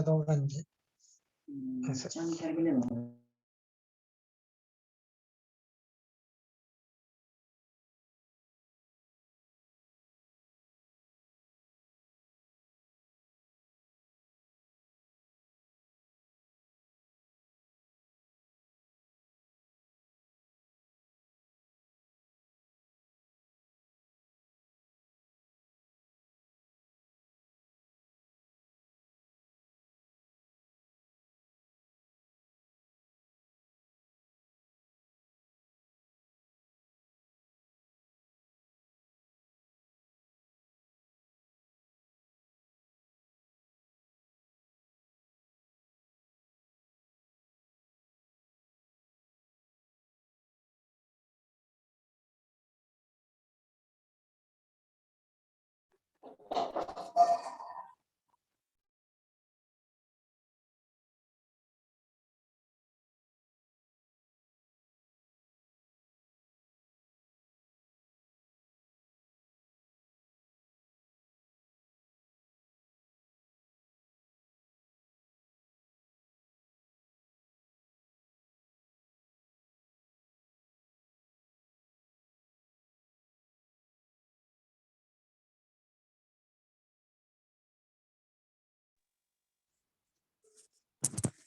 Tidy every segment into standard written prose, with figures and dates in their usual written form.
त्या दोघांचे असं.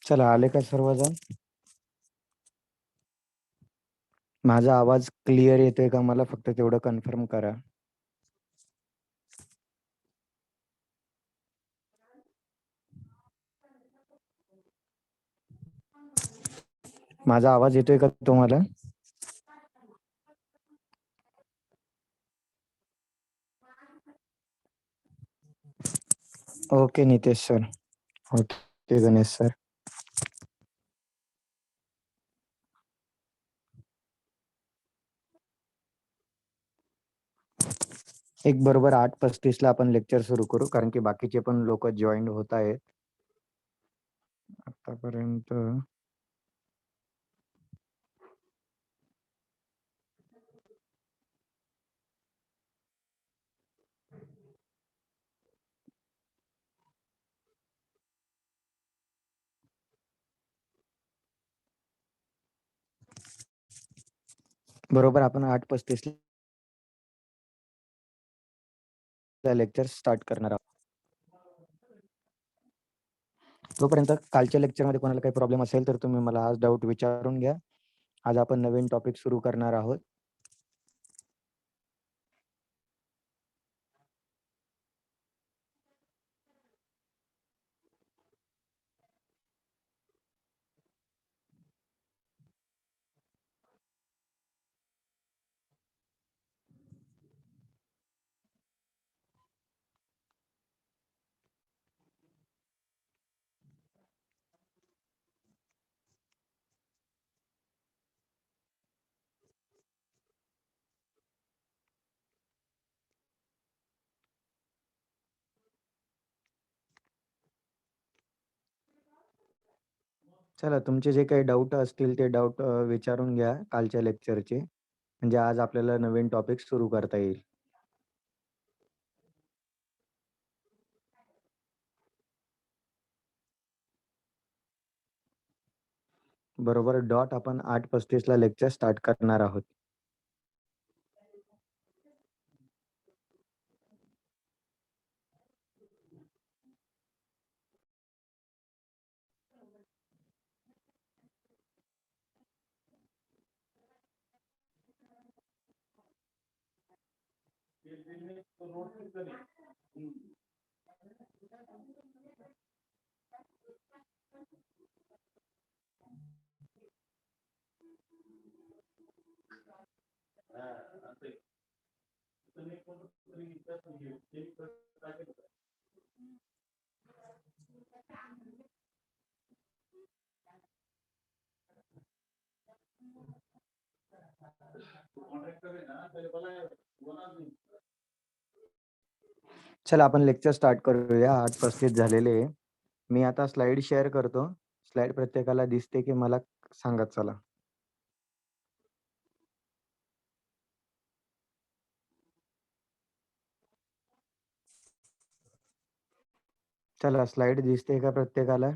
चला, आले का सर्वजण? माझा आवाज क्लिअर येतोय का? मला फक्त तेवढं कन्फर्म करा. माझा आवाज येतोय का तुम्हाला? Okay Nitesh sir. Okay Ganesh sir. एक बरोबर 8:35 ला आपण लेक्चर सुरू करू, कारण की बाकीचे पण लोक जॉईन होत आहेत आतापर्यंत. बरोबर आपण 8:35 ला लेक्चर स्टार्ट करणार आहोत. तोपर्यंत कालच्या लेक्चरमध्ये कोणाला काही प्रॉब्लेम असेल तर तुम्ही मला आज डाऊट विचारून घ्या. आज आपण नवीन टॉपिक सुरू करणार आहोत. चला, तुमचे जे काही डाऊट असतील ते डाऊट विचारून घ्या कालच्या लेक्चरचे, म्हणजे आज आपल्याला नवीन टॉपिक सुरू करता येईल. बरोबर डॉट आपण 8:35 ला लेक्चर स्टार्ट करणार आहोत. चला, आपण लेक्चर स्टार्ट करूया. 8:35 झालेले. मी आता स्लाइड शेअर करतो. स्लाइड प्रत्येकाला दिसते की मला सांगत चला. चला स्लाइड दिसते का प्रत्येकाला?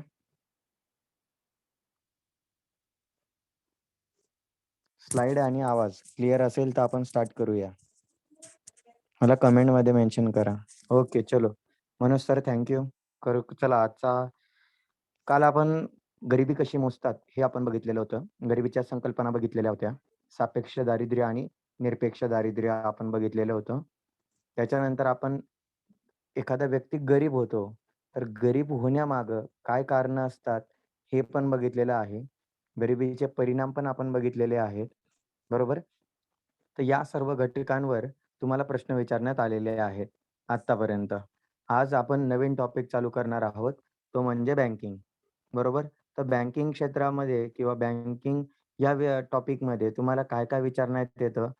स्लाइड आणि आवाज क्लिअर असेल तर आपण स्टार्ट करूया. मला कमेंट मध्ये मेन्शन करा. ओके चलो. Manoj sir thank you. करू चला काल आपण गरिबी कशी मोजतात हे आपण बघितलेलं होतं. गरिबीच्या संकल्पना बघितलेल्या होत्या. सापेक्ष दारिद्र्य आणि निरपेक्ष दारिद्र्य आपण बघितलेलं होतं. त्याच्यानंतर आपण एखादा व्यक्ती गरीब होतो, तर गरीब होण्यामागं काय कारणं असतात हे पण बघितलेलं आहे. गरिबीचे परिणाम पण आपण बघितलेले आहेत. बरोबर? तर या सर्व घटकांवर तुम्हाला प्रश्न विचारण्यात आलेले आहेत आत्तापर्यंत. आज आपण नवीन टॉपिक चालू करणार आहोत, तो म्हणजे बँकिंग. बरोबर? तर बँकिंग क्षेत्रामध्ये किंवा बँकिंग या टॉपिकमध्ये तुम्हाला काय-काय विचारण्यात येतं?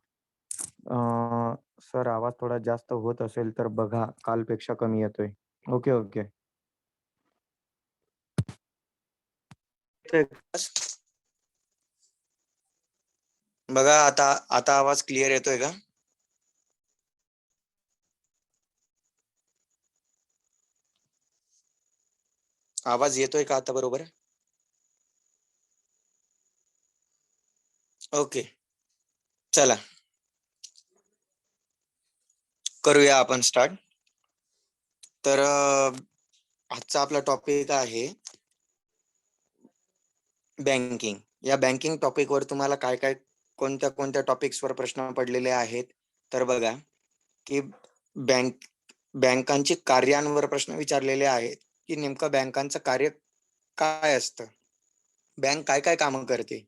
सर आवाज थोडा जास्त होत असेल तर बघा, कालपेक्षा कमी येतोय. Okay, okay. बघा आता आवाज क्लिअर येतोय का? आवाज येतोय का आता बरोबर? ओके. चला. करूया आपण स्टार्ट. तर आजचा आपला टॉपिक आहे बँकिंग. या बँकिंग टॉपिकवर तुम्हाला काय कोणत्या टॉपिक्सवर प्रश्न पडलेले आहेत? तर बघा की बँकांची कार्यांवर प्रश्न विचारलेले आहेत, की नेमकं बँकांचं कार्य काय असतं? बँक काय कामं करते?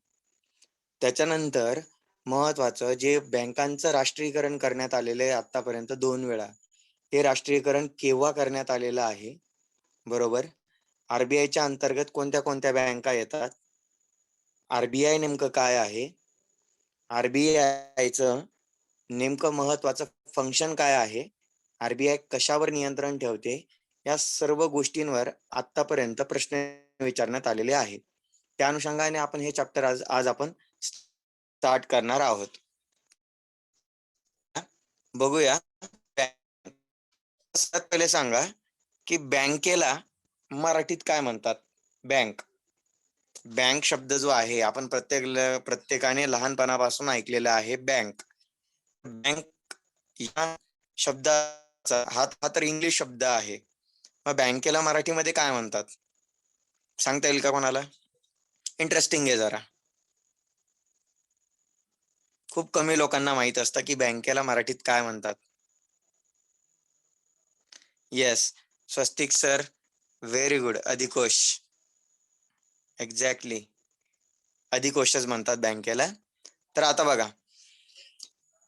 त्याच्यानंतर महत्वाचं जे बँकांचं राष्ट्रीयकरण करण्यात आलेलं आहे आतापर्यंत 2 वेळा. हे राष्ट्रीयकरण केव्हा करण्यात आलेलं आहे? बरोबर. आरबीआयच्या अंतर्गत कोणत्या बँका येतात? आरबीआय नेमकं काय आहे? आरबीआयचं नेमकं महत्वाचं फंक्शन काय आहे? आरबीआय कशावर नियंत्रण ठेवते? या सर्व गोष्टींवर आतापर्यंत प्रश्न विचारण्यात आलेले आहेत. त्या अनुषंगाने आपण हे चॅप्टर आज आपण स्टार्ट करणार आहोत. बघूया. सर्वात पहिले सांगा की बँकेला मराठीत काय म्हणतात? बँक शब्द जो आहे आपण प्रत्येकाने लहानपणापासून ऐकलेला आहे बँक. बँक या शब्दाचा हा तर इंग्लिश शब्द आहे. मग बँकेला मराठीमध्ये काय म्हणतात? सांगता येईल का कोणाला? इंटरेस्टिंग आहे जरा. खूप कमी लोकांना माहित असतं की बँकेला मराठीत काय म्हणतात. येस, स्वस्तिक सर, व्हेरी गुड. अधिकोष. एक्झॅक्टली. अधिकोषच म्हणतात बँकेला. तर आता बघा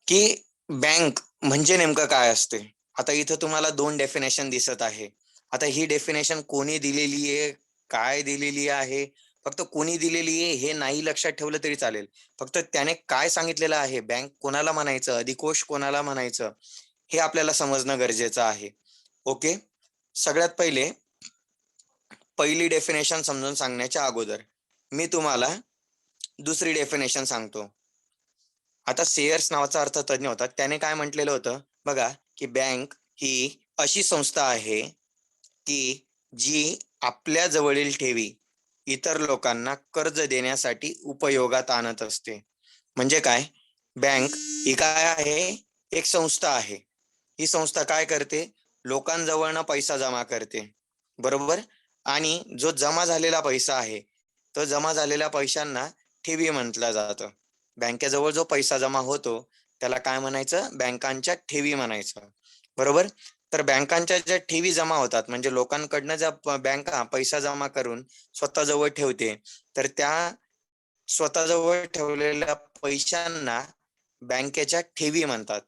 की बँक म्हणजे नेमकं काय असते? आता इथं तुम्हाला 2 डेफिनेशन दिसत आहे. आता ही डेफिनेशन कोणी दिलेली आहे, काय दिलेली आहे, फक्त कोणी दिलेली आहे हे नाही लक्षात ठेवलं तरी चालेल. फक्त त्याने काय सांगितलेलं आहे, बँक कोणाला म्हणायचं, अधिकोष कोणाला म्हणायचं, हे आपल्याला समजणं गरजेचं आहे. ओके. सगळ्यात पहिली डेफिनेशन समजून सांगण्याच्या अगोदर मी तुम्हाला दुसरी डेफिनेशन सांगतो. आता सेयर्स नावाचा अर्थतज्ञ होता. त्याने काय म्हटलेलं होतं बघा की बँक ही अशी संस्था आहे की जी आपल्या जवळील ठेवी इतर लोकांना कर्ज देण्यासाठी उपयोगात आणत असते. म्हणजे काय? बँक ही काय आहे? एक संस्था आहे. ही संस्था काय करते? लोकांजवळनं पैसा जमा करते. बरोबर? आणि जो जमा झालेला पैसा आहे, तो जमा झालेल्या पैशांना ठेवी म्हटलं जातं. बँकेजवळ जो पैसा जमा होतो, त्याला काय म्हणायचं? बँकांच्या ठेवी म्हणायचं. बरोबर? तर बँकांच्या ज्या ठेवी जमा होतात, म्हणजे लोकांकडनं ज्या बँका पैसा जमा करून स्वतःजवळ ठेवते, तर त्या स्वतःजवळ ठेवलेल्या पैशांना बँकेच्या ठेवी म्हणतात.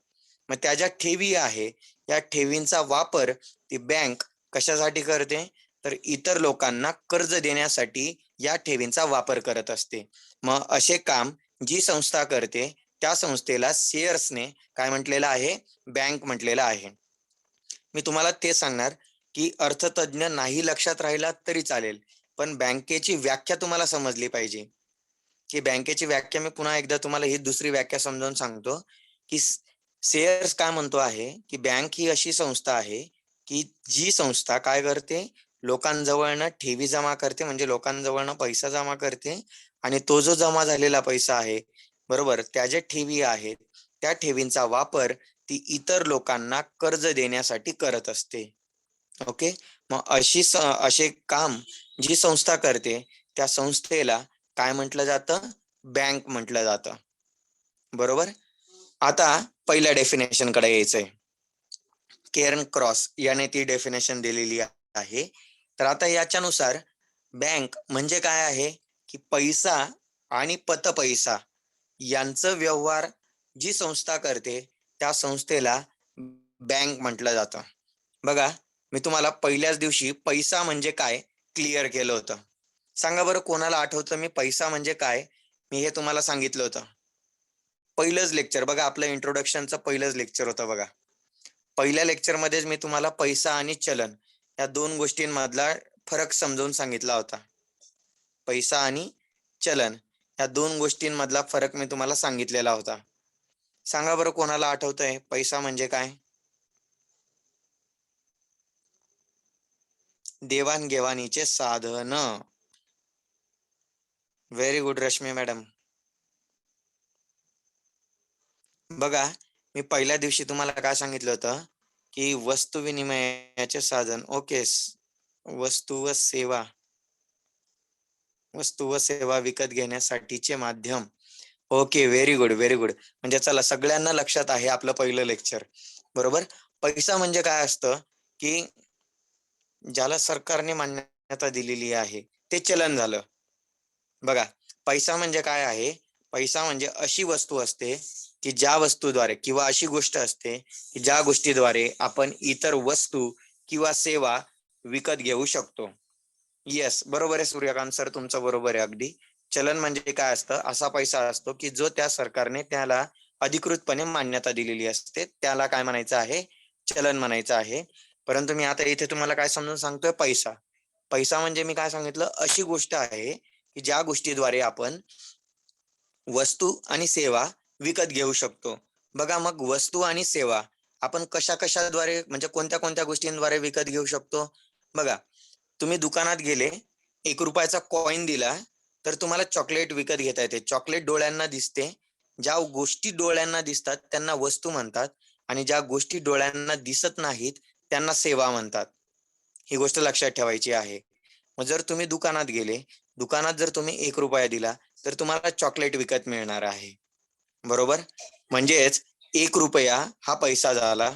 मग त्या ज्या ठेवी आहे, या ठेवींचा वापर ती बँक कशासाठी करते? तर इतर लोकांना कर्ज देण्यासाठी या ठेवींचा वापर करत असते. मग असे काम जी संस्था करते, त्या संस्थेला शेअर्सने काय म्हटलेलं आहे? बँक म्हटलेलं आहे. मी तुम्हाला ते सांगणार की अर्थतज्ञ नाही लक्षात राहिला तरी चालेल, पण बँकेची व्याख्या तुम्हाला समजली पाहिजे. की बँकेची व्याख्या मी पुन्हा एकदा तुम्हाला ही दुसरी व्याख्या समजावून सांगतो की शेअर्स काय म्हणतो आहे की बँक ही अशी संस्था आहे की जी संस्था काय करते? लोकांजवळनं ठेवी जमा करते, म्हणजे लोकांजवळनं पैसा जमा करते आणि तो जो जमा झालेला पैसा आहे, बरोबर, त्या ज्या ठेवी आहेत त्या ठेवींचा वापर ती इतर लोकांना कर्ज देण्यासाठी करत असते. ओके. मग असे काम जी संस्था करते त्या संस्थेला काय म्हटलं जातं? बँक म्हटलं जातं. बरोबर. आता पहिल्या डेफिनेशन कडे यायचंय. केर्न क्रॉस याने ती डेफिनेशन दिलेली आहे. तर आता याच्यानुसार बँक म्हणजे काय आहे की पैसा आणि पतपैसा यांचं व्यवहार जी संस्था करते त्या संस्थेला बँक म्हटलं जातं. बघा, मी तुम्हाला पहिल्याच दिवशी पैसा म्हणजे काय क्लिअर केलं होतं. सांगा बरं कोणाला आठवतं मी पैसा म्हणजे काय मी हे तुम्हाला सांगितलं होतं. पहिलंच लेक्चर बघा, आपलं इंट्रोडक्शनचं पहिलंच लेक्चर होतं बघा. पहिल्या लेक्चर मध्येच मी तुम्हाला पैसा आणि चलन या दोन गोष्टींमधला फरक समजावून सांगितला होता. पैसा आणि चलन या दोन गोष्टींमधला फरक मी तुम्हाला सांगितलेला होता. सांगा बरं कोणाला आठवतंय पैसा म्हणजे काय? देवाणघेवाणीचे साधन. Very good Rashmi madam. बघा, मी पहिल्या दिवशी तुम्हाला काय सांगितलं होतं की वस्तू विनिमयाचे साधन. ओके. वस्तू व सेवा विकत घेण्यासाठीचे माध्यम. Okay, very good very good. म्हणजे चला सगळ्यांना लक्षात आहे आपलं पहिलं लेक्चर. बरोबर. पैसा म्हणजे काय असतं की ज्याला सरकारने मान्यता दिलेली आहे ते चलन झालं. बघा, पैसा म्हणजे काय आहे? पैसा म्हणजे अशी वस्तू असते की ज्या वस्तूद्वारे किंवा अशी गोष्ट असते की ज्या गोष्टीद्वारे आपण इतर वस्तू किंवा सेवा विकत घेऊ शकतो. येस, बरोबर आहे सूर्यकांत सर, तुमचं बरोबर आहे अगदी. चलन म्हणजे काय असतं? असा पैसा असतो की जो त्या सरकारने त्याला अधिकृतपणे मान्यता दिलेली असते, त्याला काय म्हणायचं आहे? चलन म्हणायचं आहे. परंतु मी आता इथे तुम्हाला काय समजून सांगतोय? पैसा. पैसा म्हणजे मी काय सांगितलं? अशी गोष्ट आहे की ज्या गोष्टीद्वारे आपण वस्तू आणि सेवा विकत घेऊ शकतो. बघा, मग वस्तू आणि सेवा आपण कशाद्वारे म्हणजे कोणत्या गोष्टींद्वारे विकत घेऊ शकतो? बघा, तुम्ही दुकानात गेले, ₹1 कॉइन दिला तर तुम्हाला चॉकलेट विकत घेता येते. चॉकलेट डोळ्यांना दिसते. ज्या गोष्टी डोळ्यांना दिसतात त्यांना वस्तू म्हणतात आणि ज्या गोष्टी डोळ्यांना दिसत नाहीत त्यांना सेवा म्हणतात. ही गोष्ट लक्षात ठेवायची आहे. मग जर तुम्ही दुकानात गेले, दुकानात जर तुम्ही ₹1 दिला तर तुम्हाला चॉकलेट विकत मिळणार आहे. बरोबर. म्हणजेच ₹1 हा पैसा झाला.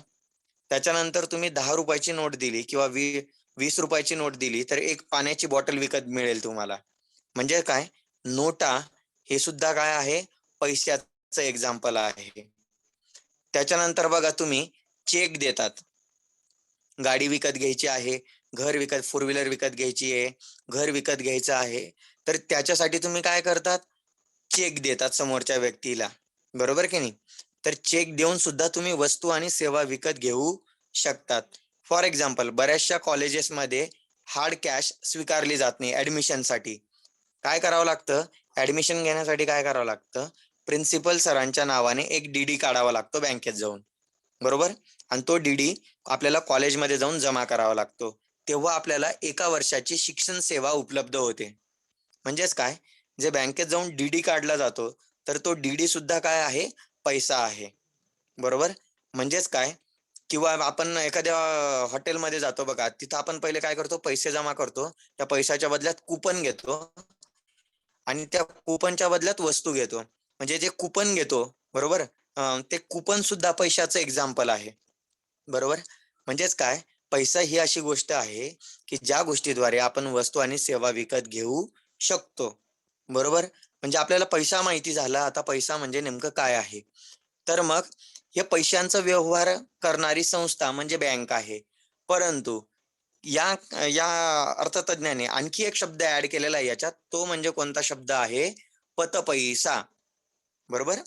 त्याच्यानंतर तुम्ही ₹10 नोट दिली किंवा ₹20 नोट दिली तर एक पाण्याची बॉटल विकत मिळेल तुम्हाला. म्हणजे काय? नोटा हे सुद्धा काय आहे? पैशाचं एक्झाम्पल आहे. त्याच्यानंतर बघा, तुम्ही चेक देतात. गाडी विकत घ्यायची आहे, फोर व्हीलर विकत घ्यायची आहे, घर विकत घ्यायचं आहे, तर त्याच्यासाठी तुम्ही काय करतात? चेक देतात समोरच्या व्यक्तीला. बरोबर की नाही? तर चेक देऊन सुद्धा तुम्ही वस्तू आणि सेवा विकत घेऊ शकतात. फॉर एक्झाम्पल, बऱ्याचशा कॉलेजेसमध्ये हार्ड कॅश स्वीकारली जात नाही ऍडमिशनसाठी. काय करावं लागतं? ऍडमिशन घेण्यासाठी काय करावं लागतं? प्रिन्सिपल सरांच्या नावाने एक डीडी काढावा लागतो बँकेत जाऊन. बरोबर. आणि तो डीडी आपल्याला कॉलेजमध्ये जाऊन जमा करावा लागतो. तेव्हा आपल्याला 1 वर्षाची शिक्षण सेवा उपलब्ध होते. म्हणजेच काय? जे बँकेत जाऊन डीडी काढला जातो तर तो डीडी सुद्धा काय आहे? पैसा आहे. बरोबर. म्हणजेच काय? किंवा आपण एखाद्या हॉटेलमध्ये जातो बघा, तिथं आपण पहिले काय करतो? पैसे जमा करतो. त्या पैशाच्या बदल्यात कुपन घेतो आणि त्या कुपनच्या बदल्यात वस्तू घेतो. म्हणजे जे कुपन घेतो, बरोबर, ते कुपन सुद्धा पैशाचं एक्झाम्पल आहे. बरोबर. म्हणजेच काय? पैसा ही अशी गोष्ट आहे की ज्या गोष्टीद्वारे आपण वस्तू आणि सेवा विकत घेऊ शकतो. बरोबर. म्हणजे आपल्याला पैसा माहिती झाला. आता पैसा म्हणजे नेमकं काय आहे? तर मग हे पैशांचा व्यवहार करणारी संस्था म्हणजे बँक आहे. परंतु या या अर्थतज्ञाने आणखी एक शब्द ऍड केलेला आहे याच्यात. तो म्हणजे कोणता शब्द आहे? पतपैसा. बरोबर.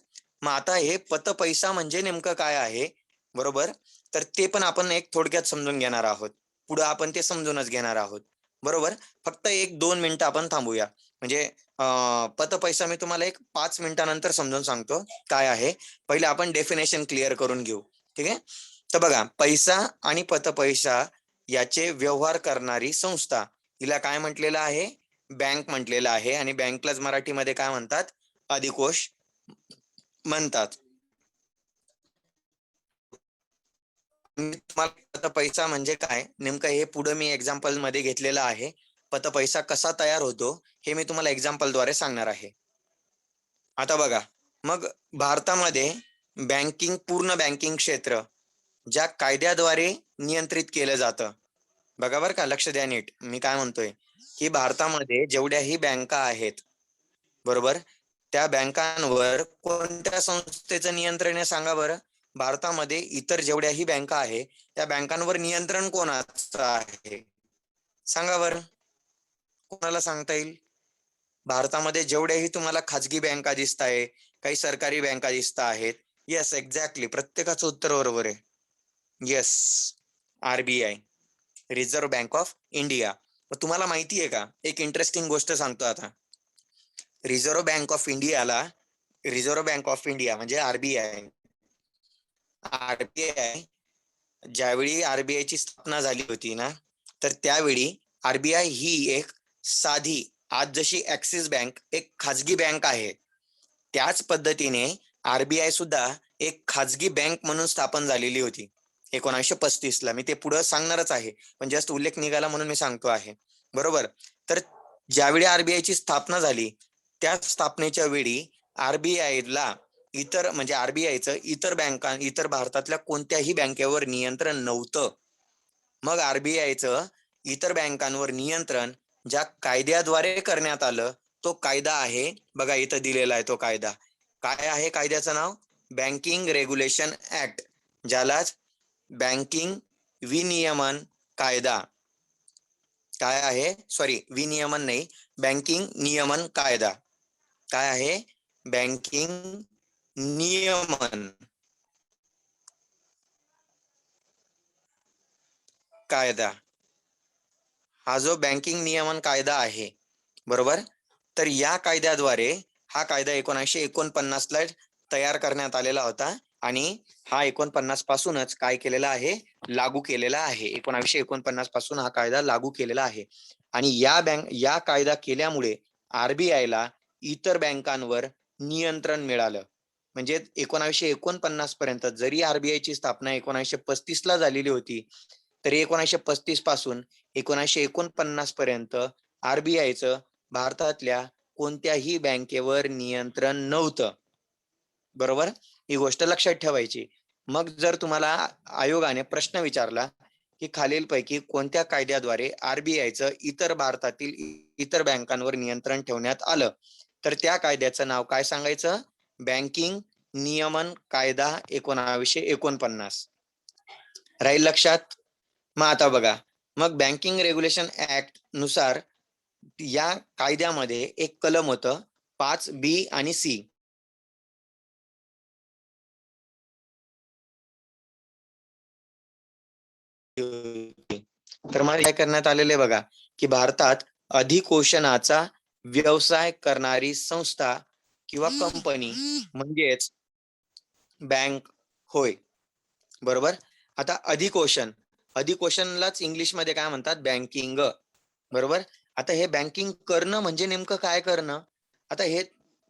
मग आता हे पतपैसा म्हणजे नेमकं काय आहे? बरोबर. तर ते पण आपण एक थोडक्यात समजून घेणार आहोत. पुढे आपण ते समजूनच घेणार आहोत. बरोबर. फक्त 1-2 मिनिटं आपण थांबूया. म्हणजे पतपैसा मी तुम्हाला एक 5 मिनिटानंतर समजून सांगतो काय आहे. पहिले आपण डेफिनेशन क्लिअर करून घेऊ. ठीक आहे. तर बघा, पैसा आणि पतपैसा याचे व्यवहार करणारी संस्था, हिला काय म्हटलेलं आहे? बँक म्हटलेलं आहे. आणि बँकलाच मराठीमध्ये काय म्हणतात? अधिकोष म्हणतात. पतपैसा म्हणजे काय नेमकं हे पुढे मी एक्झाम्पल मध्ये घेतलेलं आहे. पतपैसा कसा तयार होतो हे मी तुम्हाला एक्झाम्पल द्वारे सांगणार आहे. आता बघा, मग भारतामध्ये पूर्ण बँकिंग क्षेत्र ज्या कायद्याद्वारे नियंत्रित केलं जातं. बघा बरं का, लक्ष द्या नीट. मी काय म्हणतोय की भारतामध्ये जेवढ्याही बँका आहेत, बरोबर, त्या बँकांवर कोणत्या संस्थेचं नियंत्रण आहे सांगा बरं? भारतामध्ये इतर जेवढ्याही बँका आहे त्या बँकांवर नियंत्रण कोणाचं आहे सांगा बरं? कोणाला सांगता येईल? भारतामध्ये जेवढ्याही तुम्हाला खाजगी बँका दिसत आहे, काही सरकारी बँका दिसत आहेत. येस, एक्झॅक्टली, प्रत्येकाचं उत्तर बरोबर आहे. Yes, RBI, reserve bank of India. तुम्हाला माहिती आहे का, एक इंटरेस्टिंग गोष्ट सांगतो आता. रिझर्व्ह बँक ऑफ इंडिया म्हणजे RBI ज्यावेळी RBI ची स्थापना झाली होती ना, तर त्यावेळी RBI ही एक साधी, आज जशी ऍक्सिस बँक एक खाजगी बँक आहे, त्याच पद्धतीने RBI सुद्धा एक खाजगी बँक म्हणून स्थापन झालेली होती 1935 ला. मी ते पुढे सांगणारच आहे, पण जस्ट उल्लेख निघाला म्हणून मी सांगतो आहे, बरोबर. तर ज्यावेळी RBI ची स्थापना झाली, त्या स्थापनेच्या वेळी RBI म्हणजे RBIचं इतर भारतातल्या कोणत्याही बँकेवर नियंत्रण नव्हतं. मग RBIचं इतर बँकांवर नियंत्रण ज्या कायद्याद्वारे करण्यात आलं, तो कायदा आहे बघा, इथं दिलेला आहे तो कायदा. काय आहे कायद्याचं नाव? बँकिंग रेग्युलेशन ऍक्ट, ज्यालाच बँकिंग विनियमन कायदा. काय आहे? सॉरी, विनियमन नाही, बँकिंग नियमन कायदा. काय आहे? बँकिंग नियमन कायदा. हा जो बँकिंग नियमन कायदा आहे, बरोबर, तर या कायद्याद्वारे हा कायदा 1949 ला तयार करण्यात आलेला होता. आणि हा 49 पासूनच काय केलेला आहे? लागू केलेला आहे. 1949 पासून हा कायदा लागू केलेला आहे. आणि या कायदा केल्यामुळे RBI ला इतर बँकांवर नियंत्रण मिळालं. म्हणजे 1949 पर्यंत जरी RBI ची स्थापना 1935 ला झालेली होती, तरी 1935 पासून 1949 पर्यंत RBIचं भारतातल्या कोणत्याही बँकेवर नियंत्रण नव्हतं, बरोबर. ही गोष्ट लक्षात ठेवायची. मग जर तुम्हाला आयोगाने प्रश्न विचारला की खालीलपैकी कोणत्या कायद्याद्वारे RBIचं भारतातील इतर बँकांवर नियंत्रण ठेवण्यात आलं, तर त्या कायद्याचं नाव काय सांगायचं? बँकिंग नियमन कायदा 1949. राहील लक्षात? मग आता बघा, मग बँकिंग रेग्युलेशन ऍक्ट नुसार या कायद्यामध्ये एक कलम होतं 5B आणि C. तर मला काय करण्यात आलेले बघा, की भारतात अधिकोषणाचा व्यवसाय करणारी संस्था किंवा कंपनी म्हणजेच बँक होय, बरोबर. आता अधिकोषणलाच इंग्लिशमध्ये काय म्हणतात? बँकिंग, बरोबर. आता हे बँकिंग करणं म्हणजे नेमकं काय करणं? आता हे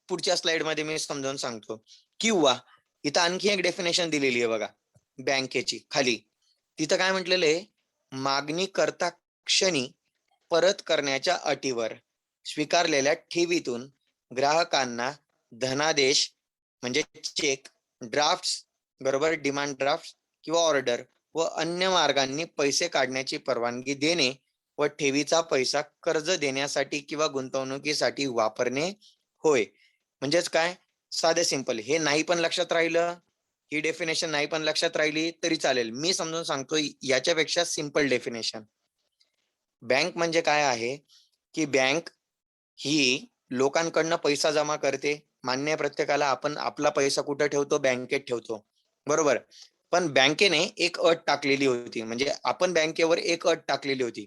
पुढच्या स्लाइड मध्ये मी समजावून सांगतो. किंवा इथं आणखी एक डेफिनेशन दिलेली आहे बघा बँकेची खाली. तिथं काय म्हटलेलं आहे? मागणी करता क्षणी परत करण्याच्या अटीवर स्वीकारलेल्या ठेवीतून ग्राहकांना धनादेश म्हणजे चेक, ड्राफ्ट्स, बरोबर, डिमांड ड्राफ्ट किंवा ऑर्डर व अन्य मार्गांनी पैसे काढण्याची परवानगी देणे व ठेवीचा पैसा कर्ज देण्यासाठी किंवा गुंतवणुकीसाठी वापरणे होय. म्हणजेच काय? साधे सिंपल. हे नाही पण लक्षात राहिलं, ही डेफिनेशन नाही पण लक्षात राहिली तरी चालेल, मी समजून सांगतो याच्यापेक्षा सिंपल डेफिनेशन. बँक म्हणजे काय आहे? की बँक ही लोकांकडनं पैसा जमा करते. मान्य प्रत्येकाला, आपण आपला पैसा कुठे ठेवतो? बँकेत ठेवतो, बरोबर. पण बँकेने एक अट टाकलेली होती, म्हणजे आपण बँकेवर एक अट टाकलेली होती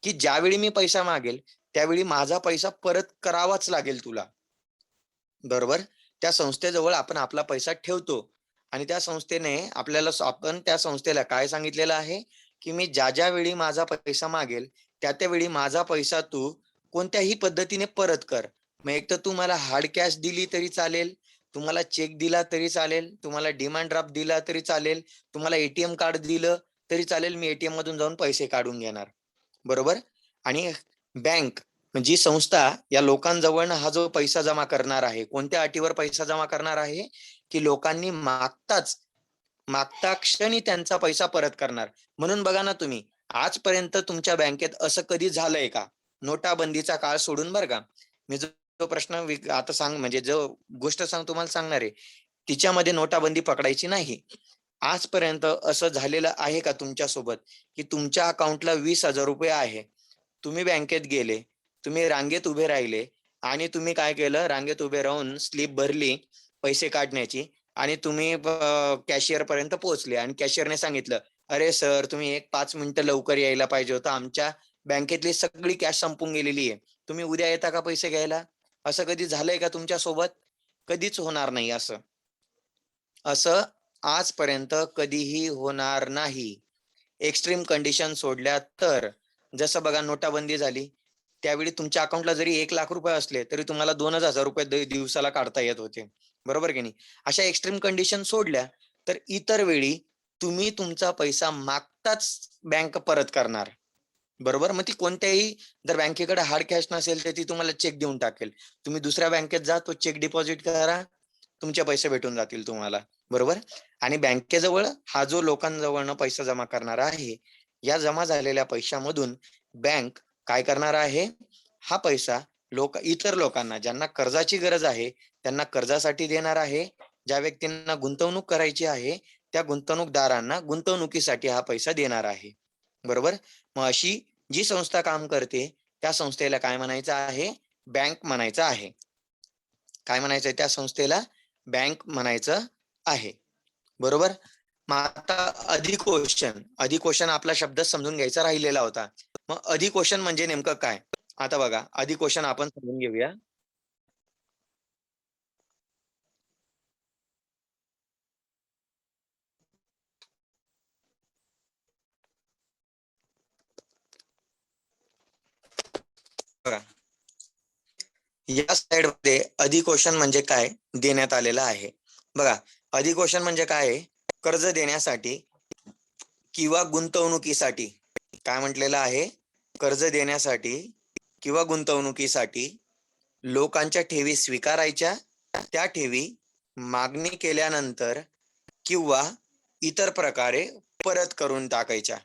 की ज्यावेळी मी पैसा मागेल त्यावेळी माझा पैसा परत करावाच लागेल तुला, बरोबर. त्या संस्थेजवळ आपण आपला पैसा ठेवतो आणि त्या संस्थेने आपण त्या संस्थेला काय सांगितलेलं आहे? की मी ज्या वेळी माझा पैसा मागेल त्या वेळी माझा पैसा तू कोणत्याही पद्धतीने परत कर. मग एक तर तू मला हार्ड कॅश दिली तरी चालेल, तुम्हाला चेक दिला तरी चालेल, तुम्हाला डिमांड ड्राफ्ट दिला तरी चालेल, तुम्हाला एटीएम कार्ड दिलं तरी चालेल, मी एटीएम मधून जाऊन पैसे काढून घेणार. बरोबर. आणि बँक जी संस्था या लोकांजवळ हा जो पैसा जमा करणार आहे, कोणत्या अटीवर पैसा जमा करणार आहे, की लोकांनी मागता क्षणी त्यांचा पैसा परत करणार. म्हणून बघा ना तुम्ही, आजपर्यंत तुमच्या बँकेत असं कधी झालंय का? नोटाबंदीचा काळ सोडून बरं का. मी जो प्रश्न आता म्हणजे जो गोष्ट तुम्हाला सांगणार आहे, तिच्यामध्ये नोटाबंदी पकडायची नाही. आजपर्यंत असं झालेलं आहे का तुमच्या सोबत, की तुमच्या अकाउंटला 20,000 रुपये आहे. तुम्ही बँकेत गेले, तुम्ही रांगेत उभे राहिले आणि तुम्ही काय केलं, रांगेत उभे राहून स्लिप भरली पैसे काढण्याची आणि तुम्ही कॅशियर पर्यंत पोहोचले आणि कॅशियरने सांगितलं, "अरे सर, तुम्ही 5 मिनिटं लवकर यायला पाहिजे होतं. आमच्या बँकेतली सगळी कॅश संपून गेलेली आहे. तुम्ही उद्या येता का पैसे घ्यायला?" असं कधी झालंय का तुमच्या सोबत? कधीच होणार नाही असं. असं आजपर्यंत कधीही होणार नाही. एक्स्ट्रीम कंडिशन सोडल्या तर. जसं बघा नोटाबंदी झाली, त्यावेळी तुमच्या अकाउंटला जरी 1,00,000 रुपये असले, तरी तुम्हाला 2,000 रुपये दिवसाला काढता येत होते. बरोबर की नाही? अशा एक्स्ट्रीम कंडिशन सोडल्या, तर इतर वेळी तुम्ही तुमचा पैसा मागताच बँक परत करणार. बरोबर. मग ती कोणत्याही जर बँकेकडे हार्ड कॅश नसेल, तर ती तुम्हाला चेक देऊन टाकेल. तुम्ही दुसऱ्या बँकेत जा, तो चेक डिपॉझिट करा, तुमचे पैसे भेटून जातील तुम्हाला. बरोबर. आणि बँकेजवळ हा जो लोकांजवळनं पैसा जमा करणारा आहे, या जमा झालेल्या पैशामधून बँक काय करणार आहे, हा पैसा इतर लोकांना ज्यांना कर्जाची गरज आहे, त्यांना कर्जासाठी देणार आहे. ज्या व्यक्तींना गुंतवणूक करायची आहे, त्या गुंतवणूकदारांना गुंतवणुकीसाठी हा पैसा देणार आहे. बरोबर. मग अशी जी संस्था काम करते, त्या संस्थेला काय म्हणायचं आहे? बँक म्हणायचं आहे. काय म्हणायचंय त्या संस्थेला? बँक म्हणायचं आहे. बरोबर. मग आता अधिकोषण आपला शब्द समजून घ्यायचा राहिलेला होता. मग अधिकोषण म्हणजे नेमकं काय? आता बघा, अधिकोषण आपण समजून घेऊया. बघा, या स्लाइडमध्ये अधिकोषण म्हणजे काय देण्यात आलेलं आहे. बघा, अधिकोषण म्हणजे काय आहे? कर्ज देण्यासाठी किंवा गुंतवणुकीसाठी. काय म्हटलेलं आहे? कर्ज देण्यासाठी किंवा गुंतवणुकीसाठी लोकांच्या ठेवी स्वीकारायच्या, त्या ठेवी मागणी केल्यानंतर किंवा इतर प्रकारे परत करून टाकायच्या.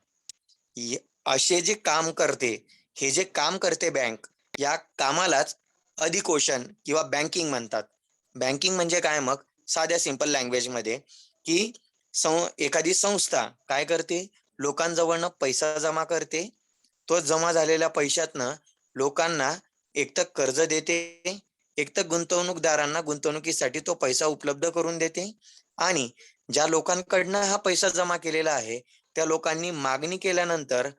असे जे काम करते, हे जे काम करते बँक, या कामालाच अधिकोषण किंवा बँकिंग म्हणतात. बँकिंग म्हणजे काय मग? साध्या सिंपल लँग्वेजमध्ये, की एखादी संस्था काय करते? लोकांजवळनं पैसा जमा करते. तो जमा झालेल्या पैशातनं लोकांना एकतर कर्ज देते, एकतर गुंतवणूकदारांना गुंतवणुकीसाठी तो पैसा उपलब्ध करून देते आणि ज्या लोकांकडनं हा पैसा जमा केलेला आहे, त्या लोकांनी मागणी केल्यानंतर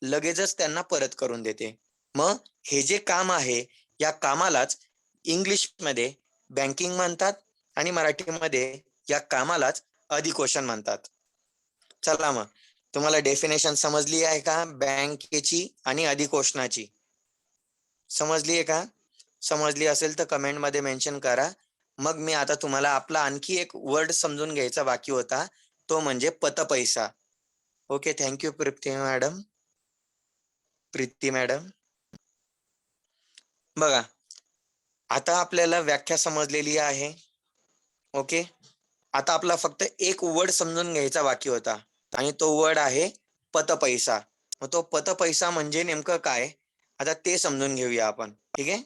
लगेचच त्यांना परत करून देते. मग हे जे काम आहे, या कामालाच इंग्लिशमध्ये बँकिंग म्हणतात आणि मराठीमध्ये या कामालाच अधिकोषण म्हणतात. चला मग, तुम्हाला डेफिनेशन समजली आहे का बँकेची आणि अधिकोषणाची? समजली आहे का? समजली असेल तर कमेंटमध्ये मेन्शन करा. मग मी आता तुम्हाला आपला आणखी एक वर्ड समजून घ्यायचा बाकी होता, तो म्हणजे पतपैसा. Okay, thank Preeti madam. बघा, आता आपल्याला व्याख्या समजलेली आहे. ओके. आता आपला फक्त एक वर्ड समजून घ्यायचा बाकी होता आणि तो वर्ड आहे पतपैसा. मग तो पतपैसा म्हणजे नेमकं काय? आता ते समजून घेऊया आपण. ठीक आहे.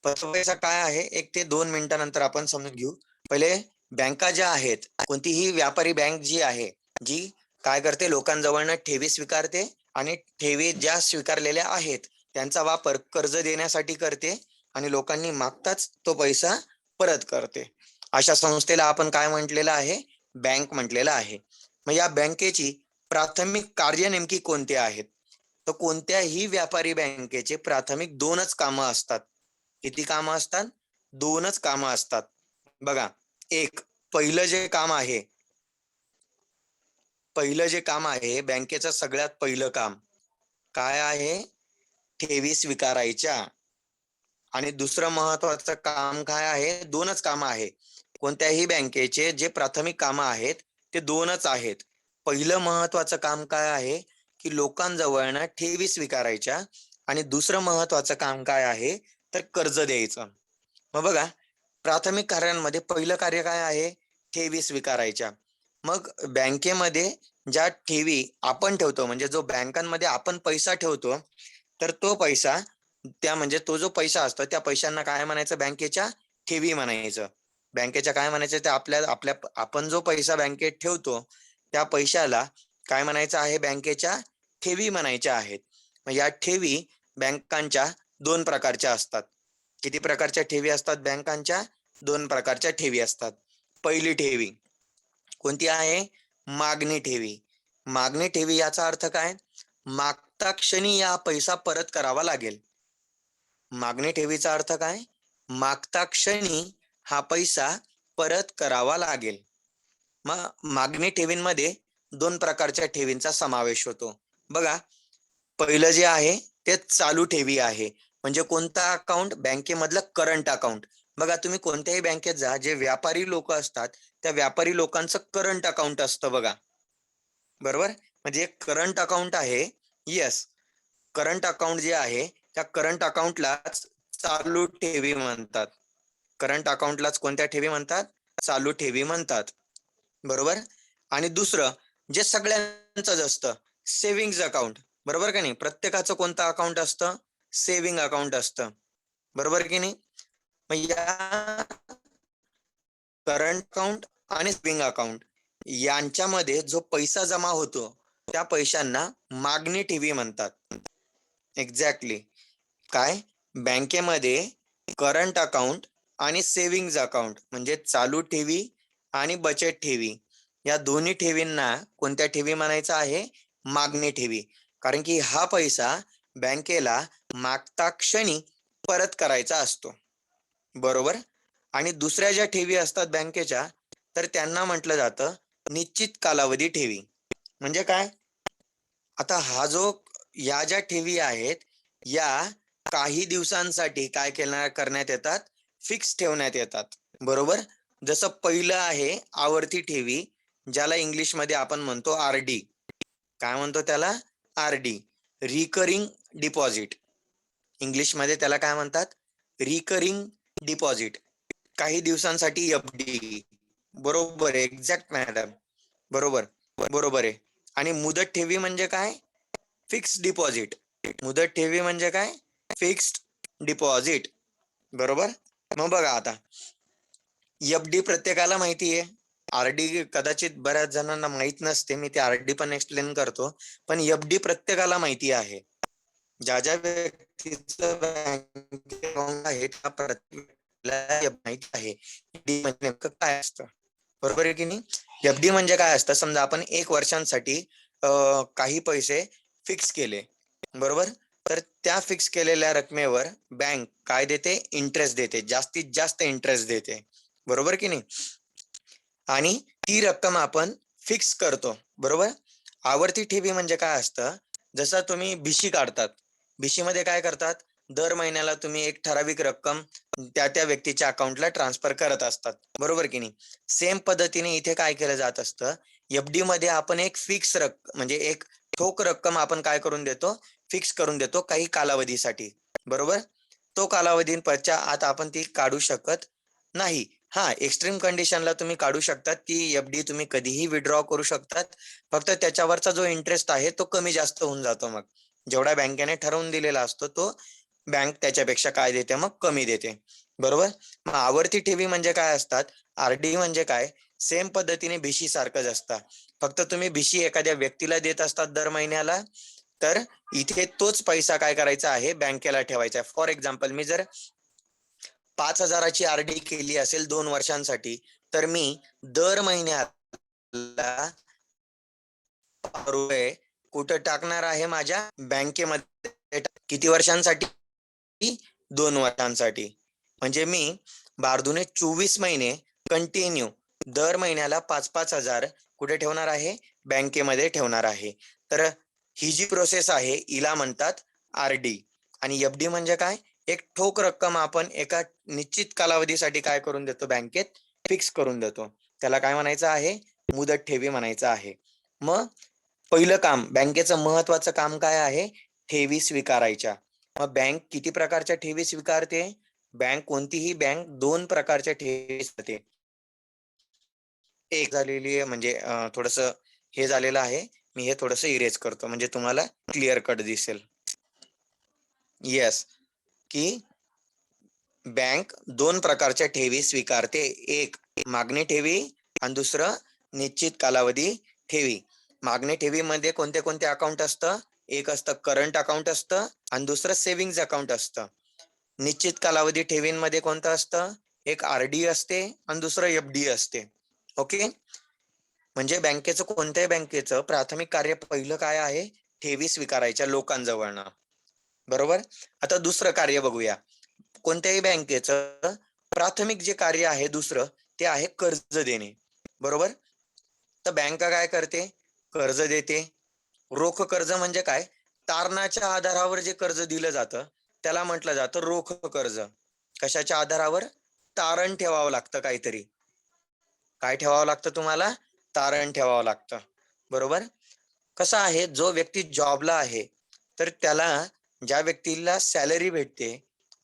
पतपैसा काय आहे? 1 ते 2 मिनिटानंतर आपण समजून घेऊ. पहिले बँका ज्या आहेत, कोणतीही व्यापारी बँक जी आहे, जी काय करते? लोकांजवळनं ठेवी स्वीकारते आणि ठेवी ज्या स्वीकारलेल्या आहेत, त्यांचा वापर कर्ज देण्यासाठी करते आणि लोकांनी मागताच तो पैसा परत करते. अशा संस्थेला आपण काय म्हटलेलं आहे? बँक म्हटलेलं आहे. मग या बँकेची प्राथमिक कार्य नेमकी कोणती आहेत? तर कोणत्याही व्यापारी बँकेचे प्राथमिक 2च कामं असतात. किती कामं असतात? 2च कामं असतात. बघा, पहिलं जे काम आहे बँकेचं सगळ्यात पहिलं काम काय आहे? ठेवी स्वीकारायच्या. आणि दुसरं महत्वाचं काम काय आहे? 2च कामं आहे. कोणत्याही बँकेचे जे प्राथमिक कामं आहेत ते 2च आहेत. पहिलं महत्वाचं काम काय आहे? की लोकांजवळनं ठेवी स्वीकारायच्या आणि दुसरं महत्वाचं काम काय आहे? तर कर्ज द्यायचं. मग बघा, प्राथमिक कार्यांमध्ये पहिलं कार्य काय आहे? ठेवी स्वीकारायच्या. मग बँकेमध्ये ज्या ठेवी आपण ठेवतो म्हणजे जो बँकांमध्ये आपण पैसा ठेवतो, तर तो पैसा म्हणजे तो जो पैसा असतो त्या पैशांना काय म्हणायचं? बँकेच्या ठेवी म्हणायचं. बँकेच्या काय म्हणायचं? ते आपण जो पैसा बँकेत ठेवतो त्या पैशाला काय म्हणायचं आहे? बँकेच्या ठेवी म्हणायच्या आहेत. मग या ठेवी बँकांच्या 2 प्रकारच्या असतात. किती प्रकारच्या ठेवी असतात बँकांच्या? 2 प्रकारच्या ठेवी असतात. पहिली ठेवी कोणती आहे? मागणी ठेवी. मागणी ठेवी याचा अर्थ काय? मागता क्षणी हा पैसा परत करावा लागेल. मागणी ठेवीचा अर्थ काय? मागता क्षणी हा पैसा परत करावा लागेल. मग मागणी ठेवींमध्ये 2 प्रकारच्या ठेवींचा समावेश होतो. बघा, पहिलं जे आहे ते चालू ठेवी आहे. म्हणजे कोणता अकाउंट? बँकेमधलं current account. बघा, तुम्ही कोणत्याही बँकेत जा, जे व्यापारी लोक असतात त्या व्यापारी लोकांचं करंट अकाउंट असतं बघा. बरोबर? म्हणजे करंट अकाउंट आहे. येस, करंट अकाउंट जे आहे त्या करंट अकाउंटलाच चालू ठेवी म्हणतात. करंट अकाउंटलाच कोणत्या ठेवी म्हणतात? चालू ठेवी म्हणतात. बरोबर? आणि दुसरं जे सगळ्यांचंच असतं, सेव्हिंग्ज अकाउंट. बरोबर का नाही? प्रत्येकाचं कोणतं अकाउंट असतं? सेव्हिंग अकाउंट असतं. बरोबर की नाही? मग या करंट अकाउंट आणि सेव्हिंग अकाउंट यांच्यामध्ये जो पैसा जमा होतो त्या पैशांना मागणी ठेवी म्हणतात. एक्झॅक्टली. काय? बँकेमध्ये करंट अकाउंट आणि सेव्हिंग्ज अकाउंट म्हणजे चालू ठेवी आणि बचत ठेवी या दोन्ही ठेवींना कोणत्या ठेवी म्हणायचं आहे? मागणी ठेवी. कारण की हा पैसा बँकेला मागता क्षणी परत करायचा असतो. बरोबर? आणि दुसऱ्या ज्या ठेवी असतात बँकेच्या तर त्यांना म्हटलं जातं निश्चित कालावधी ठेवी. म्हणजे काय? आता या ज्या ठेवी आहेत या काही दिवसांसाठी काय करण्यात येतात? फिक्स ठेवण्यात येतात. बरोबर? जसं पहिलं आहे आवर्ती ठेवी, ज्याला इंग्लिशमध्ये आपण म्हणतो आर-डी. काय म्हणतो त्याला? आर-डी. Recurring deposit. इंग्लिशमध्ये त्याला काय म्हणतात? Recurring deposit. काही दिवसांसाठी एफ-डी. बरोबर आहे. Exact madam. बरोबर. बरोबर आहे. आणि मुदत ठेवी म्हणजे काय? Fixed deposit. मुदत ठेवी म्हणजे काय? Fixed deposit. बरोबर? मग बघा आता, एफ-डी प्रत्येकाला माहिती आहे. आर-डी कदाचित बऱ्याच जणांना माहित नसते. मी ते आर-डी पण एक्सप्लेन करतो. पण एफ-डी प्रत्येकाला माहिती आहे. ज्या व्यक्तीचं बँक अकाउंट आहे त्या प्रत्येकाला माहिती आहे एफ-डी म्हणजे नेमकं काय असतं. बरोबर आहे की नाही? एफ-डी म्हणजे काय असतं? समजा आपण 1 वर्षांसाठी काही पैसे फिक्स केले. बरोबर? तर त्या फिक्स केलेल्या रकमेवर बँक काय देते? इंटरेस्ट देते. जास्तीत जास्त इंटरेस्ट देते. बरोबर की नाही? आणि ती रक्कम आपण फिक्स करतो. बरोबर? आवर्ती ठेवी म्हणजे काय असतं? जसं तुम्ही भिशी काढतात. भिशीमध्ये काय करतात? दर महिन्याला तुम्ही एक ठराविक रक्कम त्या व्यक्तीच्या अकाउंटला ट्रान्सफर करत असतात. बरोबर की नाही? सेम पद्धतीने इथे काय केलं जात असतं? एफ-डी मध्ये आपण एक फिक्स म्हणजे एक ठोक रक्कम आपण काय करून देतो? फिक्स करून देतो काही कालावधीसाठी. बरोबर? तो कालावधीच्या आत आपण ती काढू शकत नाही. हा, एक्स्ट्रीम कंडिशनला तुम्ही काढू शकतात की एफ-डी तुम्ही कधीही विड्रॉ करू शकतात. फक्त त्याच्यावरचा जो इंटरेस्ट आहे तो कमी जास्त होऊन जातो. मग जेवढा बँकेने ठरवून दिलेला असतो तो बँक त्याच्यापेक्षा काय देते? मग कमी देते. बरोबर? मग आवर्ती ठेवी म्हणजे काय असतात? आर-डी म्हणजे काय? सेम पद्धतीने भिशी सारखंच असतं. फक्त तुम्ही भिशी एखाद्या व्यक्तीला देत असतात दर महिन्याला. तर इथे तोच पैसा काय करायचा आहे? बँकेला ठेवायचा आहे. फॉर एक्झाम्पल, मी जर 5,000ची आर-डी केली असेल 2 वर्षांसाठी, तर मी दर महिन्याला रुपये कुठं टाकणार आहे? माझ्या बँकेमध्ये. किती वर्षांसाठी? 2 वर्षांसाठी. म्हणजे मी बारदुने 24 महिने कंटिन्यू दर महिन्याला 5,000 कुठे ठेवणार आहे? बँकेमध्ये ठेवणार आहे. तर ही जी प्रोसेस आहे हिला म्हणतात RD. आणि FD म्हणजे काय? एक ठोक रक्कम आपण एका निश्चित कालावधीसाठी काय करून देतो? बँकेत फिक्स करून देतो. त्याला काय म्हणायचं आहे? मुदत ठेवी म्हणायचं आहे. मग पहिलं काम, बँकेचं महत्वाचं काम काय आहे? ठेवी स्वीकारायच्या. मग बँक किती प्रकारच्या ठेवी स्वीकारते? बँक कोणतीही बँक 2 प्रकारच्या ठेवी स्वीकारते. एक झालेली आहे म्हणजे थोडंसं हे झालेलं आहे. मी हे थोडंसं इरेज करतो म्हणजे तुम्हाला क्लिअर कट दिसेल. येस, की बँक 2 प्रकारच्या ठेवी स्वीकारते. एक मागणी ठेवी आणि दुसरं निश्चित कालावधी ठेवी. मागणी ठेवीमध्ये कोणते कोणते अकाउंट असतं? एक असतं करंट अकाउंट असतं आणि दुसरं सेव्हिंग्ज अकाउंट असतं. निश्चित कालावधी ठेवींमध्ये कोणतं असतं? एक RD असते आणि दुसरं FD असते. ओके. म्हणजे बँकेचं कोणत्याही बँकेचं प्राथमिक कार्य पहिलं काय आहे? ठेवी स्वीकारायच्या लोकांजवळनं. बरोबर. आता दुसरं कार्य बघूया. कोणत्याही बँकेचं प्राथमिक जे कार्य आहे दुसरं ते आहे कर्ज देणे. बरोबर. तर बँक काय करते? कर्ज देते. रोख कर्ज म्हणजे काय? तारणाच्या आधारावर जे कर्ज दिलं जातं त्याला म्हटलं जातं रोख कर्ज. कशाच्या आधारावर? तारण ठेवावं लागतं काहीतरी. काय ठेवावं लागतं तुम्हाला? तारण ठेवावं लागतं. बरोबर. कसं आहे, जो व्यक्ती जॉबला आहे तर त्याला, ज्या व्यक्तीला सॅलरी भेटते,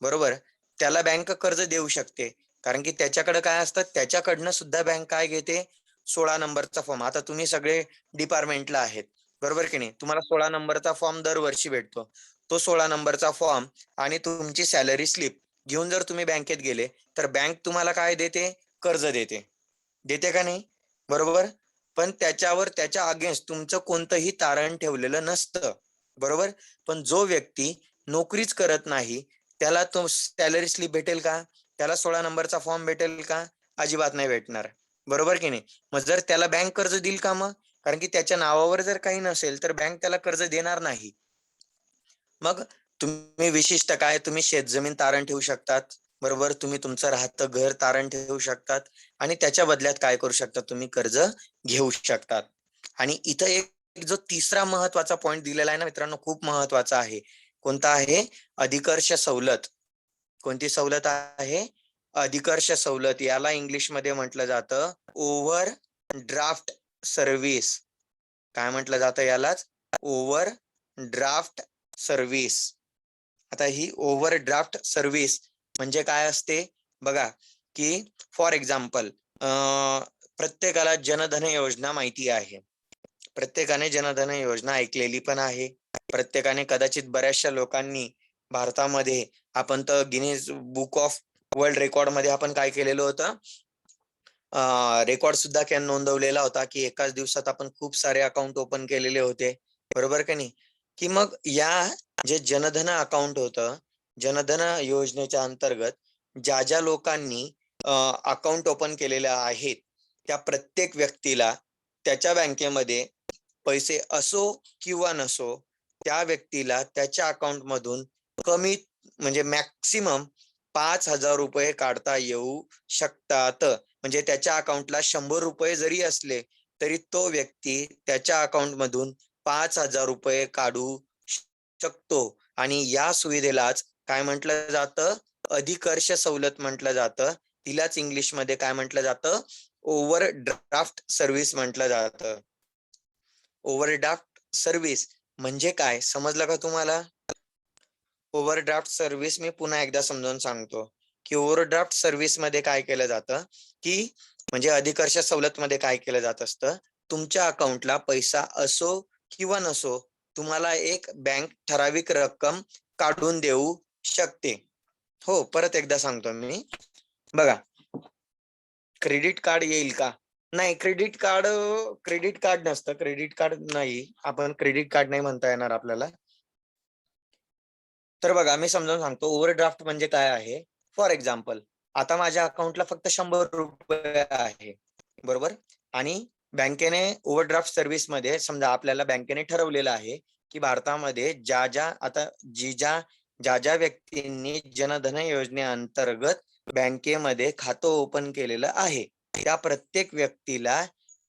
बरोबर, त्याला बँक कर्ज देऊ शकते. कारण की त्याच्याकडे काय असतं? त्याच्याकडनं सुद्धा बँक काय घेते? 16 नंबरचा फॉर्म. आता तुम्ही सगळे डिपार्टमेंटला आहेत, बरोबर की नाही? तुम्हाला 16 नंबरचा फॉर्म दरवर्षी भेटतो. तो 16 नंबरचा फॉर्म आणि तुमची सॅलरी स्लिप घेऊन जर तुम्ही बँकेत गेले तर बँक तुम्हाला काय देते? कर्ज देते. देते का नाही? बरोबर. पण त्याच्यावर त्याच्या अगेन्स्ट तुमचं कोणतंही तारण ठेवलेलं नसतं. बरोबर. पण जो व्यक्ती नोकरीच करत नाही त्याला तो सॅलरी स्लिप भेटेल का? त्याला 16 नंबरचा फॉर्म भेटेल का? अजिबात नाही भेटणार. बरोबर की नाही? मग जर त्याला बँक कर्ज देईल का मग? कारण की त्याच्या नावावर जर काही नसेल तर बँक त्याला कर्ज देणार नाही. मग तुम्ही विशिष्ट काय, तुम्ही शेतजमीन तारण ठेवू शकतात. बरोबर. तुम्ही तुमचं राहतं घर तारण ठेवू शकतात आणि त्याच्या बदल्यात काय करू शकता? तुम्ही कर्ज घेऊ शकतात. आणि इथं एक जो तिसरा महत्वाचा पॉइंट दिलेला आहे ना मित्रांनो, खूप महत्वाचा आहे. कोणता आहे? अधिकर्ष सवलत. कोणती सवलत आहे? अधिकर्ष सवलत. याला इंग्लिशमध्ये म्हटलं जातं ओव्हर ड्राफ्ट सर्व्हिस. काय म्हटलं जातं यालाच? Over draft service. आता ही ओव्हर ड्राफ्ट सर्व्हिस म्हणजे काय असते? बघा, की फॉर एक्झाम्पल प्रत्येकाला जनधन योजना माहिती आहे. प्रत्येकाने जनधन योजना ऐकलेली पण आहे. प्रत्येकाने कदाचित बऱ्याचशा लोकांनी भारतामध्ये, आपण तर Guinness book of world record मध्ये आपण काय केलेलं होतं? रेकॉर्ड सुद्धा नोंदवलेला होता की एकाच दिवसात आपण खूप सारे अकाउंट ओपन केलेले होते. बरोबर का नाही? की मग या जे जनधन अकाउंट होतं, जनधन योजनेच्या अंतर्गत ज्या ज्या लोकांनी अकाउंट ओपन केलेले आहेत त्या प्रत्येक व्यक्तीला त्याच्या बँकेमध्ये पैसे असो किंवा नसो, त्या व्यक्तीला त्याच्या अकाउंट मधून कमी म्हणजे मॅक्सिमम 5,000 रुपये काढता येऊ शकतात. म्हणजे त्याच्या अकाउंटला 100 रुपये जरी असले तरी तो व्यक्ती त्याच्या अकाउंट मधून 5,000 रुपये काढू शकतो. आणि या सुविधेलाच काय म्हटलं जातं? अधिकर्ष सवलत म्हटलं जातं. तिलाच इंग्लिशमध्ये काय म्हटलं जातं? ओव्हरड्राफ्ट सर्व्हिस म्हटलं जातं. ओव्हरड्राफ्ट सर्व्हिस म्हणजे काय? समजलं का तुम्हाला? ओव्हरड्राफ्ट सर्व्हिस मी पुन्हा एकदा समजावून सांगतो, की ओव्हरड्राफ्ट सर्व्हिस मध्ये काय केलं जातं, की म्हणजे अधिकर्ष सवलत मध्ये काय केलं जात असतं? तुमच्या अकाउंटला पैसा असो किंवा नसो, तुम्हाला एक बँक ठराविक रक्कम काढून देऊ शकते. हो, परत एकदा सांगतो मी. बघा, क्रेडिट कार्ड येईल का? नाही, क्रेडिट कार्ड नसतं. क्रेडिट कार्ड नाही, आपण क्रेडिट कार्ड नाही म्हणता येणार आपल्याला. तर बघा, मी समजावून सांगतो. ओव्हरड्राफ्ट म्हणजे काय आहे? फॉर एक्झाम्पल, आता माझ्या अकाउंटला फक्त 100 रुपये आहे. बरोबर. आणि बँकेने ओव्हरड्राफ्ट सर्व्हिस मध्ये समजा आपल्याला बँकेने ठरवलेलं आहे की भारतामध्ये ज्या ज्या व्यक्तींनी जनधन योजनेअंतर्गत बँकेमध्ये खातं ओपन केलेलं आहे, त्या प्रत्येक व्यक्तीला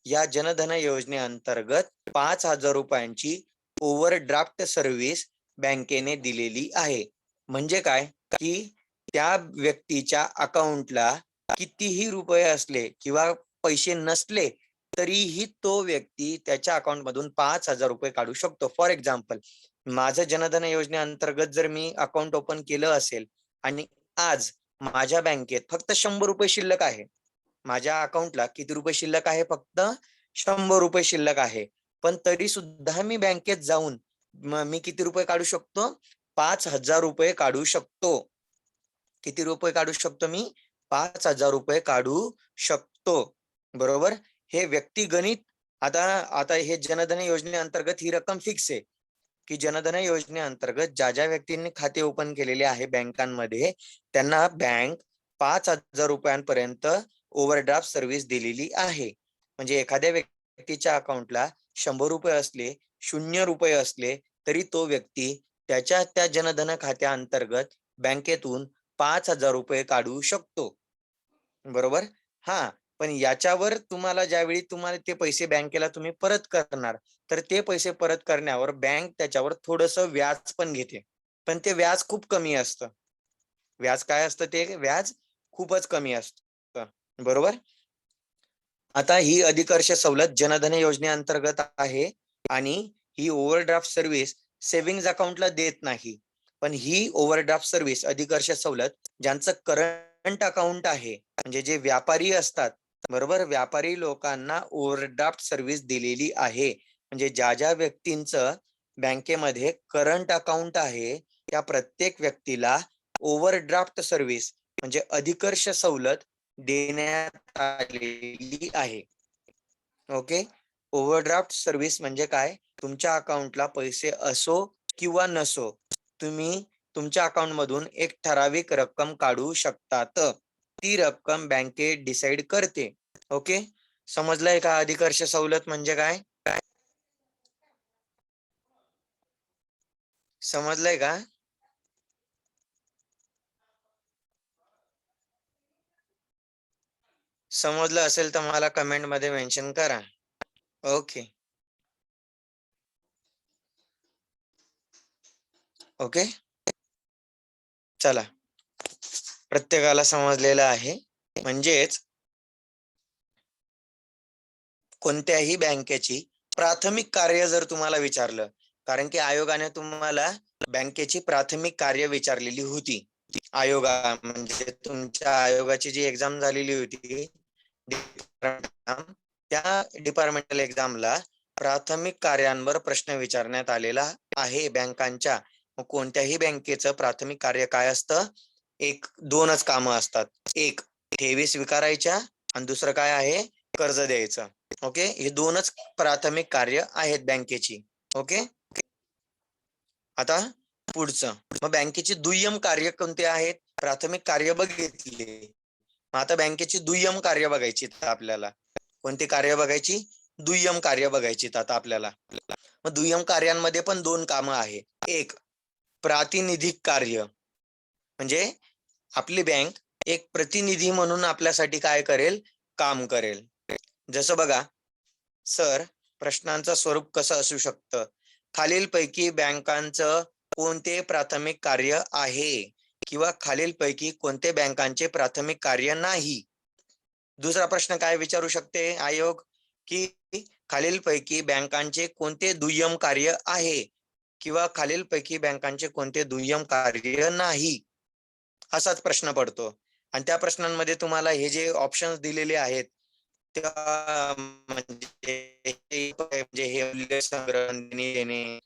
या जनधन योजनेअंतर्गत 5,000 रुपयांची ओव्हरड्राफ्ट सर्व्हिस बँकेने दिलेली आहे. म्हणजे काय की त्या व्यक्तीच्या अकाउंटला कितीही रुपये असले किंवा पैसे नसले तरीही तो व्यक्ती त्याच्या अकाउंट मधून 5,000 रुपये काढू शकतो. फॉर एक्झाम्पल, माझं जनधन योजनेअंतर्गत जर मी अकाउंट ओपन केलं असेल आणि आज माझ्या बँकेत फक्त 100 रुपये शिल्लक आहे, माझ्या अकाउंटला किती रुपये शिल्लक आहे? फक्त 100 रुपये शिल्लक आहे. पण तरी सुद्धा मी बँकेत जाऊन मी किती रुपये काढू शकतो? 5,000 रुपये काढू शकतो. किती रुपये काढू शकतो मी? 5,000 रुपये काढू शकतो. बरोबर? हे व्यक्तिगणित आता हे जनधन योजनेअंतर्गत ही रक्कम फिक्स आहे की जनधन योजनेअंतर्गत ज्या व्यक्तींनी खाते ओपन केलेले आहे बँकांमध्ये त्यांना बँक 5,000 रुपयांपर्यंत ओव्हरड्राफ्ट सर्व्हिस दिलेली आहे. म्हणजे एखाद्या व्यक्तीच्या अकाउंटला 100 रुपये असले, 0 रुपये असले तरी तो व्यक्ती त्याच्या त्या जनधन खात्या अंतर्गत बँकेतून 5,000 रुपये काढू शकतो. बरोबर? हा, पण याच्यावर तुम्हाला ज्यावेळी तुम्हाला ते पैसे बँकेला तुम्ही परत करणार तर ते पैसे परत करण्यावर बँक त्याच्यावर थोडंसं व्याज पण घेते, पण ते व्याज खूप कमी असतं. व्याज काय असतं? ते व्याज खूपच कमी असतं. बरोबर? आता ही अधिकर्ष सवलत जनधन योजनेअंतर्गत आहे आणि ही ओव्हरड्राफ्ट सर्व्हिस सेव्हिंग्ज अकाउंटला देत नाही. पण ही ओव्हरड्राफ्ट सर्व्हिस अधिकर्ष सवलत ज्यांचं करंट अकाउंट आहे म्हणजे जे व्यापारी असतात, बरोबर, व्यापारी लोकांना ओव्हरड्राफ्ट सर्व्हिस दिलेली आहे. म्हणजे ज्या व्यक्तींचं बँकेमध्ये करंट अकाउंट आहे त्या प्रत्येक व्यक्तीला ओव्हरड्राफ्ट सर्व्हिस म्हणजे अधिकर्ष सवलत देण्यात आलेली आहे. ओके, ओव्हरड्राफ्ट सर्व्हिस म्हणजे काय? तुमच्या अकाउंटला पैसे असो किंवा नसो तुम्ही तुमच्या अकाउंट मधून एक ठराविक रक्कम काढू शकतात. ती रक्कम बँकेत डिसाइड करते. ओके, समजलंय का अधिकर्ष सवलत म्हणजे काय? समजलंय का? समजलं असेल तर मला कमेंट मध्ये मेन्शन करा. ओके ओके, चला, प्रत्येकाला समजलेलं आहे. म्हणजेच कोणत्याही बँकेची प्राथमिक कार्य जर तुम्हाला विचारलं, कारण की आयोगाने तुम्हाला बँकेची प्राथमिक कार्य विचारलेली होती. आयोगा म्हणजे तुमच्या आयोगाची जी एक्झाम झालेली होती त्या डिपार्टमेंटल एक्झामला प्राथमिक कार्यांवर प्रश्न विचारण्यात आलेला आहे बँकांच्या. कोणत्याही बँकेचं प्राथमिक कार्य काय असतं? दोनच कामं असतात. एक, ठेवी स्वीकारायच्या आणि दुसरं काय आहे? कर्ज द्यायचं. ओके, हे दोनच प्राथमिक कार्य आहेत बँकेची. ओके, आता पुढचं, मग बँकेची दुय्यम कार्य कोणते आहेत? प्राथमिक कार्य बघितले, मग आता बँकेची दुय्यम कार्य बघायची आपल्याला. कोणती कार्य बघायची? दुय्यम कार्य बघायची आता आपल्याला. मग दुय्यम कार्यांमध्ये पण दोन कामं आहे. एक, प्रातिनिधिक कार्य म्हणजे आपली बँक एक प्रतिनिधी म्हणून आपल्यासाठी काय करेल? काम करेल. जसं बघा सर, प्रश्नांचं स्वरूप कसं असू शकतं? खालीलपैकी बँकांचं कोणते प्राथमिक कार्य आहे किंवा खालीलपैकी कोणते बँकांचे प्राथमिक कार्य नाही? दुसरा प्रश्न काय विचारू शकते आयोग की खालीलपैकी बँकांचे कोणते दुय्यम कार्य आहे किंवा खालीलपैकी बँकांचे कोणते दुय्यम कार्य नाही, असाच प्रश्न पडतो. आणि त्या प्रश्नांमध्ये तुम्हाला हे जे ऑप्शन्स दिलेले आहेत म्हणजे हे मूल्य संग्रहण देणे,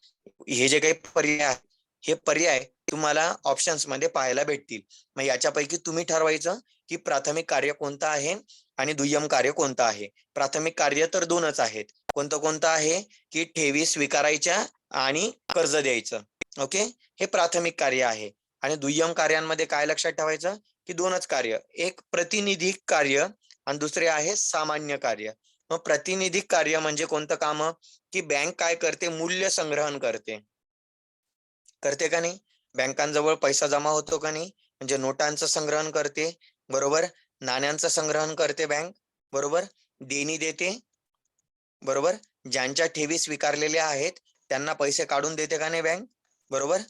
हे जे काही पर्याय आहेत हे पर्याय तुम्हाला ऑप्शन्स मध्ये पाहायला भेटतील. मग याच्यापैकी तुम्ही ठरवायचं की प्राथमिक कार्य कोणतं आहे आणि दुय्यम कार्य कोणतं आहे. प्राथमिक कार्य तर दोनच आहेत. कोणतं आहे? की ठेवी स्वीकारायच्या आणि कर्ज द्यायचं. ओके, हे प्राथमिक कार्य आहे. आणि दुय्यम कार्यांमध्ये काय लक्षात ठेवायचं की दोनच कार्य, एक प्रतिनिधिक कार्य आणि दुसरे आहे सामान्य कार्य. मग प्रातिनिधिक कार्य म्हणजे कोणतं काम? की बँक काय करते? मूल्य संग्रहण करते का नाही? बँकांजवळ पैसा जमा होतो का नाही? म्हणजे नोटांचं संग्रहण करते, बरोबर, नाण्यांचं संग्रहण करते बँक. बरोबर, देणी देते, बरोबर, ज्यांच्या ठेवी स्वीकारलेल्या आहेत त्यांना पैसे काढून देते का नाही बँक, बरोबर.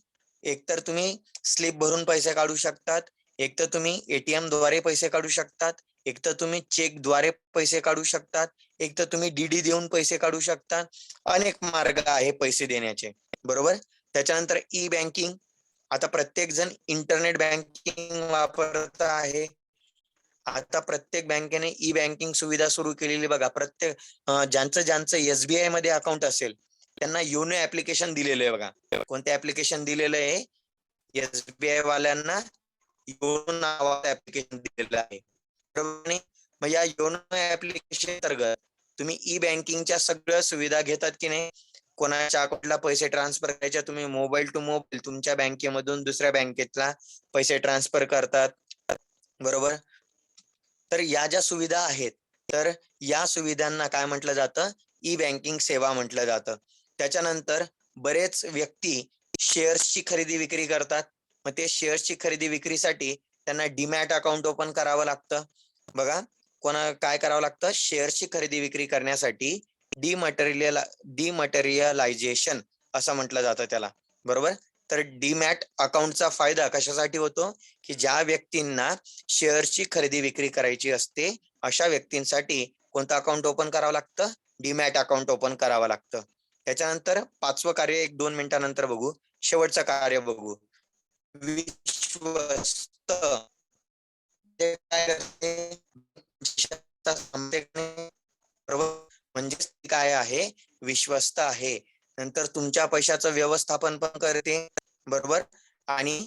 एकतर तुम्ही स्लिप भरून पैसे काढू शकतात, एक तर तुम्ही एटीएम द्वारे पैसे काढू शकतात, एक तर तुम्ही चेक द्वारे पैसे काढू शकतात, एक तर तुम्ही डीडी देऊन पैसे काढू शकता. अनेक मार्ग आहे पैसे देण्याचे, बरोबर. त्याच्यानंतर ई बँकिंग, आता प्रत्येक जण इंटरनेट बँकिंग वापरत आहे. आता प्रत्येक बँकेने ई बँकिंग सुविधा सुरू केलेली बघा. प्रत्येक ज्यांचं एसबीआय मध्ये अकाउंट असेल त्यांना योनो ऍप्लिकेशन दिलेलं आहे बघा. कोणतं ऍप्लिकेशन दिलेलं आहे? एसबीआय वाल्यांना योनो नावाचं ऍप्लिकेशन दिलेलं आहे, बरोबर. मग या योनो ऍप्लिकेशन अंतर्गत तुम्ही ई बँकिंगच्या सगळ्या सुविधा घेतात की नाही. कोणाच्या अकाउंटला पैसे ट्रान्सफर करायचे, तुम्ही मोबाईल टू मोबाईल तुमच्या बँकेमधून दुसऱ्या बँकेतला पैसे ट्रान्सफर करतात, बरोबर. तर या ज्या सुविधा आहेत, तर या सुविधांना काय म्हटलं जातं? ई बँकिंग सेवा म्हटलं जातं. त्याच्यानंतर बरेच व्यक्ती शेअर्सची खरेदी विक्री करतात. मग ते शेअर्सची खरेदी विक्रीसाठी त्यांना डीमॅट अकाउंट ओपन करावं लागतं. बघा, काय करावं लागतं? शेअर्सची खरेदी विक्री करण्यासाठी डिमटेरियलायझेशन असं म्हटलं जातं त्याला, बरोबर. तर डीमॅट अकाउंटचा फायदा कशासाठी होतो? की ज्या व्यक्तींना शेअर्सची खरेदी विक्री करायची असते अशा व्यक्तींसाठी कोणतं अकाउंट ओपन करावं लागतं? डीमॅट अकाउंट ओपन करावं लागतं. त्याच्यानंतर 5वं कार्य 1-2 मिनिटानंतर बघू. शेवटचं कार्य बघू. विश्वस्त ते काय करते? म्हणजे काय आहे? विश्वस्त आहे. नंतर तुमच्या पैशाचं व्यवस्थापन पण करते, बरोबर. आणि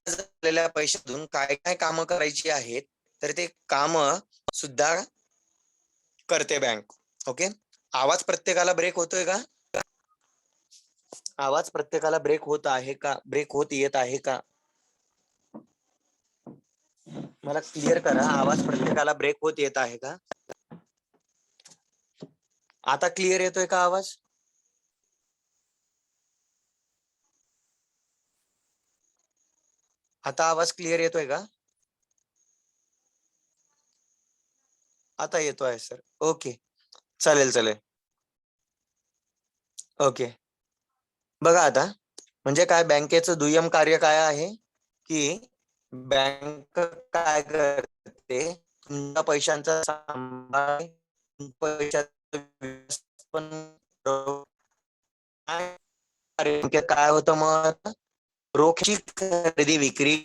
झालेल्या पैशातून काय काय कामं करायची आहेत तर ते कामं सुद्धा करते बँक. ओके. आवाज प्रत्येकाला ब्रेक होतोय का? आवाज प्रत्येकाला ब्रेक होत आहे का? ब्रेक होत येत आहे का? मला क्लिअर करा, आवाज प्रत्येकाला ब्रेक होत येत आहे का? आता क्लिअर येतोय का आवाज? आता आवाज क्लिअर येतोय का? आता येतोय सर. ओके, चालेल चालेल. ओके, बघा आता म्हणजे काय, बँकेचं दुय्यम कार्य काय आहे? की बँक काय करते? तुमच्या पैशांचा सांभाळ, पैशाचं व्यवस्थापन काय होतं मग? रोखची खरेदी विक्री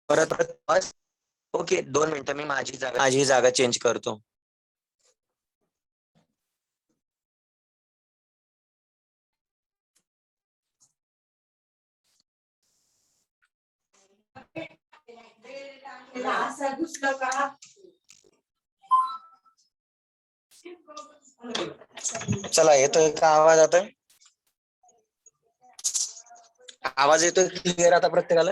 परत परत. ओके, 2 मिनिटं, मी माझी जागा चेंज करतो. चला, येतोय का आवाज आता? आवाज येतोय क्लिअर आता प्रत्येकाला?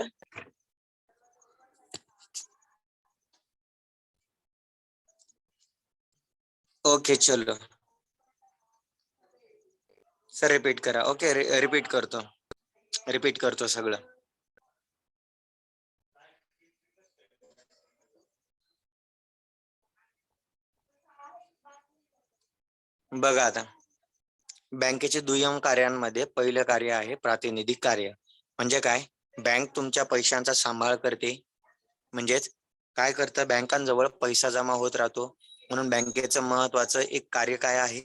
ओके, चलो सर, रिपीट करा. ओके, रिपीट करतो सगळं. बघा आता, बँकेचे दुय्यम कार्यांमध्ये पहिलं कार्य आहे प्रातिनिधिक कार्य. म्हणजे काय? बँक तुमच्या पैशांचा सांभाळ करते. म्हणजेच काय करतं? बँकांजवळ पैसा जमा होत राहतो, म्हणून बँकेचं महत्वाचं एक कार्य काय आहे?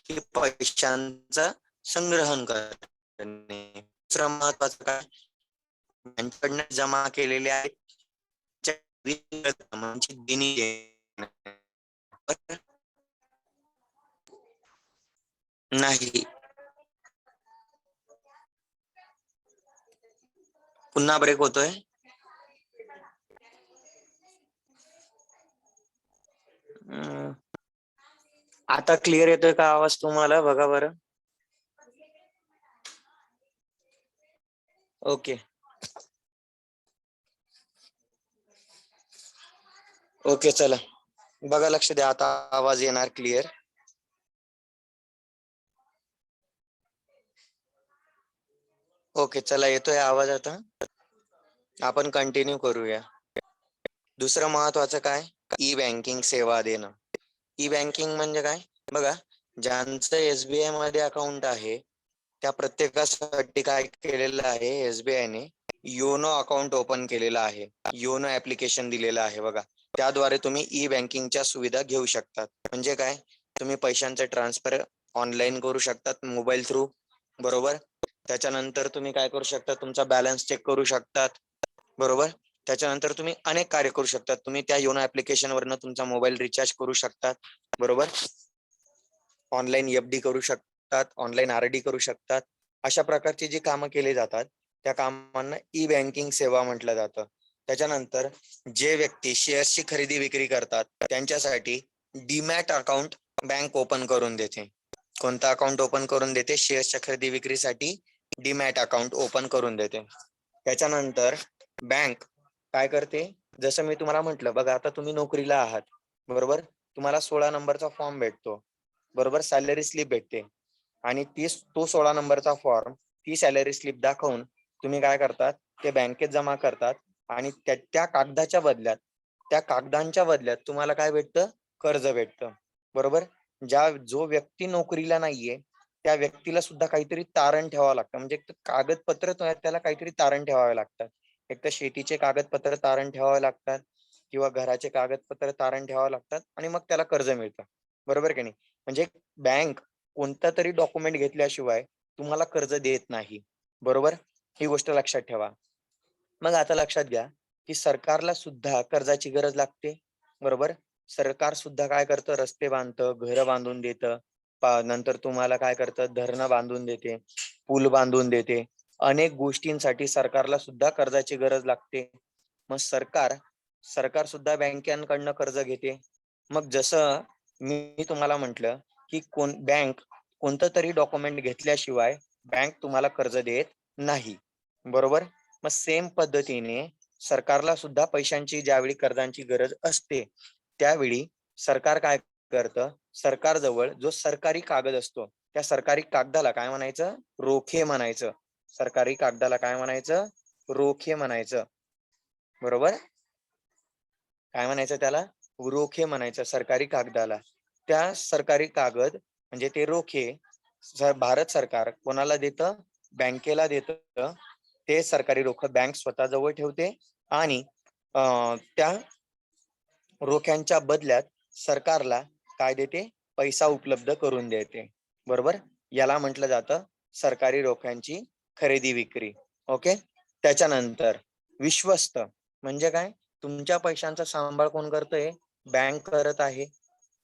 की पैशांचं संग्रहण करणे. दुसरं महत्वाचं काय? बँकेकडनं जमा केलेले आहेत देणी देणे. नाही, पुन्हा ब्रेक होतोय. आता क्लिअर येतोय का आवाज तुम्हाला? बघा बरं. ओके ओके, चला बघा, लक्ष द्या, आता आवाज येणार क्लिअर. ओके, चला येतोय आवाज आता. आपण कंटिन्यू करूया. दुसरं महत्वाचं काय, ई बँकिंग सेवा देणं. ई बँकिंग म्हणजे काय बघा, ज्यांचं SBI मध्ये अकाउंट आहे त्या प्रत्येकासाठी काय केलेलं आहे, SBI ने योनो अकाउंट ओपन केलेलं आहे. योनो ऍप्लिकेशन दिलेलं आहे बघा. त्याद्वारे तुम्ही ई बँकिंगच्या सुविधा घेऊ शकतात. म्हणजे काय, तुम्ही पैशांचे ट्रान्सफर ऑनलाईन करू शकतात मोबाईल थ्रू, बरोबर. त्याच्यानंतर तुम्ही काय करू शकता, तुमचा बॅलन्स चेक करू शकतात, बरोबर. त्याच्यानंतर तुम्ही अनेक कार्य करू शकतात. तुम्ही त्या योनो ऍप्लिकेशन वरनं तुमचा मोबाईल रिचार्ज करू शकतात, बरोबर. ऑनलाईन FD करू शकतात, ऑनलाईन RD करू शकतात. अशा प्रकारची जी कामं केली जातात त्या कामांना ई बँकिंग सेवा म्हटलं जातं. त्याच्यानंतर जे व्यक्ती शेअर्सची खरेदी विक्री करतात त्यांच्यासाठी डीमॅट अकाउंट बँक ओपन करून देते. कोणतं अकाउंट ओपन करून देते, शेअर्सच्या खरेदी विक्रीसाठी डीमॅट अकाउंट ओपन करून देते. त्याच्यानंतर बँक काय करते, जसं मी तुम्हाला म्हटलं बघा, आता तुम्ही नोकरीला आहात, बरोबर. तुम्हाला 16 नंबरचा फॉर्म भेटतो, बरोबर. सॅलरी स्लिप भेटते आणि तो 16 नंबरचा फॉर्म, ती सॅलरी स्लिप दाखवून तुम्ही काय करतात, ते बँकेत जमा करतात आणि त्या कागदाच्या बदल्यात, त्या कागदांच्या बदल्यात तुम्हाला काय भेटतं, कर्ज भेटतं, बरोबर. जो व्यक्ती नोकरीला नाहीये त्या व्यक्तीला सुद्धा काहीतरी तारण ठेवावं लागतं. म्हणजे कागदपत्र त्याला काहीतरी तारण ठेवावे लागतात. एक तर शेतीचे कागदपत्र तारण ठेवावे लागतात किंवा घराचे कागदपत्र तारण ठेवावे लागतात आणि मग त्याला कर्ज मिळतं, बरोबर की नाही. म्हणजे बँक कोणता तरी डॉक्युमेंट घेतल्याशिवाय तुम्हाला कर्ज देत नाही, बरोबर. ही गोष्ट लक्षात ठेवा. मग आता लक्षात घ्या की सरकारला सुद्धा कर्जाची गरज लागते, बरोबर. सरकार सुद्धा काय करतं, रस्ते बांधतं, घरं बांधून देतं, नंतर तुम्हाला काय करतं, धरणं बांधून देते, पूल बांधून देते. अनेक गोष्टींसाठी सरकारला सुद्धा कर्जाची गरज लागते. मग सरकार सुद्धा बँकांकडनं कर्ज घेते. मग जसं मी तुम्हाला म्हटलं की बँक कोणतं तरी डॉक्युमेंट घेतल्याशिवाय बँक तुम्हाला कर्ज देत नाही, बरोबर. मग सेम पद्धतीने सरकारला सुद्धा पैशांची ज्यावेळी कर्जांची गरज असते त्यावेळी सरकार काय करतं, सरकारजवळ जो सरकारी कागद असतो त्या सरकारी कागदाला काय म्हणायचं, रोखे म्हणायचं. सरकारी कागदाला काय म्हणायचं, रोखे म्हणायचं, बरोबर. काय म्हणायचं त्याला, रोखे म्हणायचं सरकारी कागदाला. त्या सरकारी कागद म्हणजे ते रोखे भारत सरकार कोणाला देतं, बँकेला देतं. ते सरकारी रोख बँक स्वतःजवळ ठेवते आणि त्या रोख्यांच्या बदल्यात सरकारला काय देते, पैसा उपलब्ध करून देते, बरोबर. याला म्हटलं जातं सरकारी रोख्यांची खरेदी विक्री. ओके. त्याच्यानंतर विश्वस्त म्हणजे काय, तुमच्या पैशांचा सांभाळ कोण करतोय, बँक करत आहे.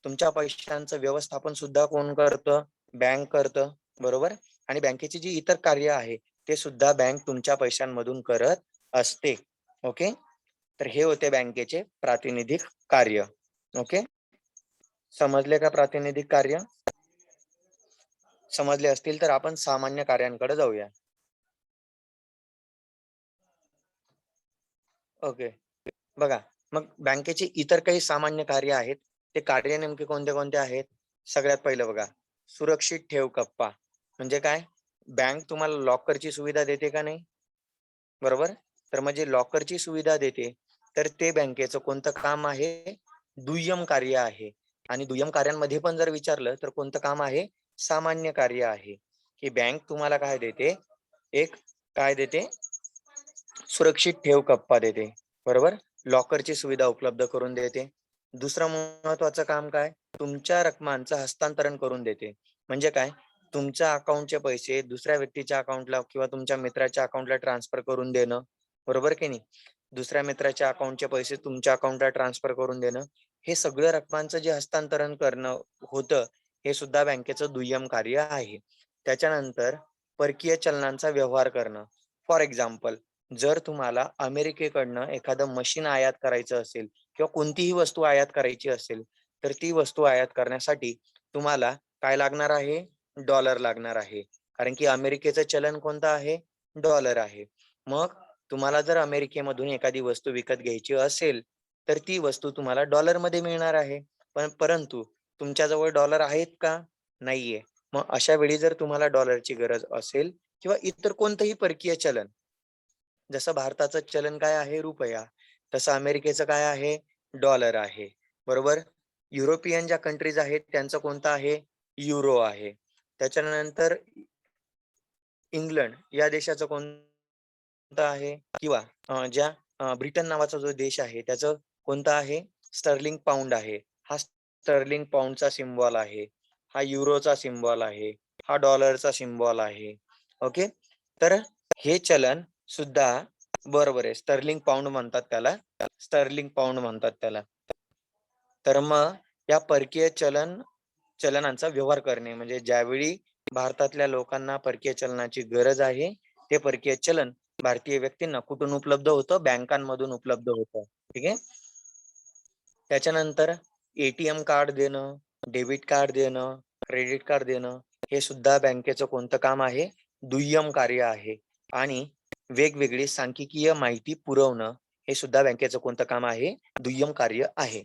तुमच्या पैशांचं व्यवस्थापन सुद्धा कोण करतं, बँक करतं, बरोबर. आणि बँकेची जी इतर कार्य आहे ते सुद्धा बँक तुमच्या पैशांमधून करत असते. ओके. तर हे होते बँकेचे प्रातिनिधिक कार्य. ओके, समजले का प्रातिनिधिक कार्य? समजले असतील तर आपण सामान्य कार्यांकडे जाऊया. ओके, बघा, मग बँकेचे इतर काही सामान्य कार्य आहेत. ते कार्य नेमके कोणते कोणते आहेत? सगळ्यात पहिलं बघा, सुरक्षित ठेव कप्पा. म्हणजे काय, बँक तुम्हाला लॉकरची सुविधा देते का नाही, बरोबर. तर म्हणजे लॉकरची सुविधा देते तर ते बँकेचं कोणतं काम आहे, दुय्यम कार्य आहे. आणि दुय्यम कार्यांमध्ये पण जर विचारलं तर कोणतं काम आहे, सामान्य कार्य आहे. की बँक तुम्हाला काय देते, एक काय देते, सुरक्षित ठेव कप्पा देते, बरोबर. लॉकरची सुविधा उपलब्ध करून देते. दुसरं महत्वाचं काम काय, तुमच्या रकमांचं हस्तांतरण करून देते. म्हणजे काय, तुमच्या अकाउंटचे पैसे दुसऱ्या व्यक्तीच्या अकाउंटला किंवा तुमच्या मित्राच्या अकाउंटला ट्रान्सफर करून देणं, बरोबर की नाही. दुसऱ्या मित्राच्या अकाउंटचे पैसे तुमच्या अकाउंटला ट्रान्सफर करून देणं, हे सगळं रकमांचं जे हस्तांतरण करणं होतं हे सुद्धा बँकेचं दुय्यम कार्य आहे. त्याच्यानंतर परकीय चलनांचा व्यवहार करणं. फॉर एक्झाम्पल, जर तुम्हाला अमेरिकेकडनं एखादं मशीन आयात करायचं असेल किंवा कोणतीही वस्तू आयात करायची असेल तर ती वस्तू आयात करण्यासाठी तुम्हाला काय लागणार आहे, डॉलर लागणार आहे. कारण की अमेरिकेचं चलन कोणतं आहे, डॉलर आहे. मग तुम्हाला जर अमेरिकेमधून एखादी वस्तू विकत घ्यायची असेल तर ती वस्तू तुम्हाला डॉलरमध्ये मिळणार आहे. परंतु तुमच्याजवळ डॉलर आहेत का, नाहीये. मग अशा वेळी जर तुम्हाला डॉलरची गरज असेल किंवा इतर कोणतंही परकीय चलन. जसं भारताचं चलन काय आहे? रुपया. तसं अमेरिकेचं काय आहे? डॉलर आहे. बरोबर? युरोपियन ज्या कंट्रीज आहेत त्यांचं कोणतं आहे? युरो आहे. त्याच्यानंतर इंग्लंड या देशाचं कोणतं आहे? किंवा ब्रिटन नावाचा जो देश आहे त्याचं कोणतं आहे? स्टर्लिंग पाऊंड आहे. हा स्टर्लिंग पाऊंडचा सिम्बॉल आहे. हा युरोचा सिम्बॉल आहे. हा डॉलरचा सिम्बॉल आहे. ओके. तर हे चलन सुद्धा बरोबर आहे. स्टर्लिंग पाऊंड म्हणतात त्याला. स्टर्लिंग पाऊंड म्हणतात त्याला. तर मग या परकीय चलनांचा व्यवहार करणे म्हणजे ज्यावेळी भारतातल्या लोकांना परकीय चलनाची गरज आहे, ते परकीय चलन भारतीय व्यक्तींना कुठून उपलब्ध होतं? बँकांमधून उपलब्ध होतं. ठीक आहे. त्याच्यानंतर एटीएम कार्ड देणं, डेबिट कार्ड देणं, क्रेडिट कार्ड देणं हे सुद्धा बँकेचं कोणतं काम आहे? दुय्यम कार्य आहे. आणि वेगवेगळी सांख्यिकीय माहिती पुरवणं हे सुद्धा बँकेचं कोणतं काम आहे? दुय्यम कार्य आहे.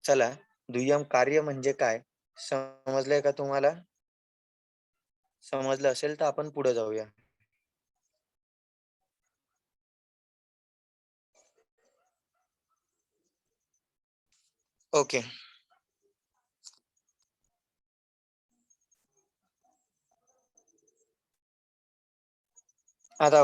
चला, दुय्यम कार्य म्हणजे काय समजलंय का तुम्हाला? समजलं असेल तर आपण पुढे जाऊया. ओके. आता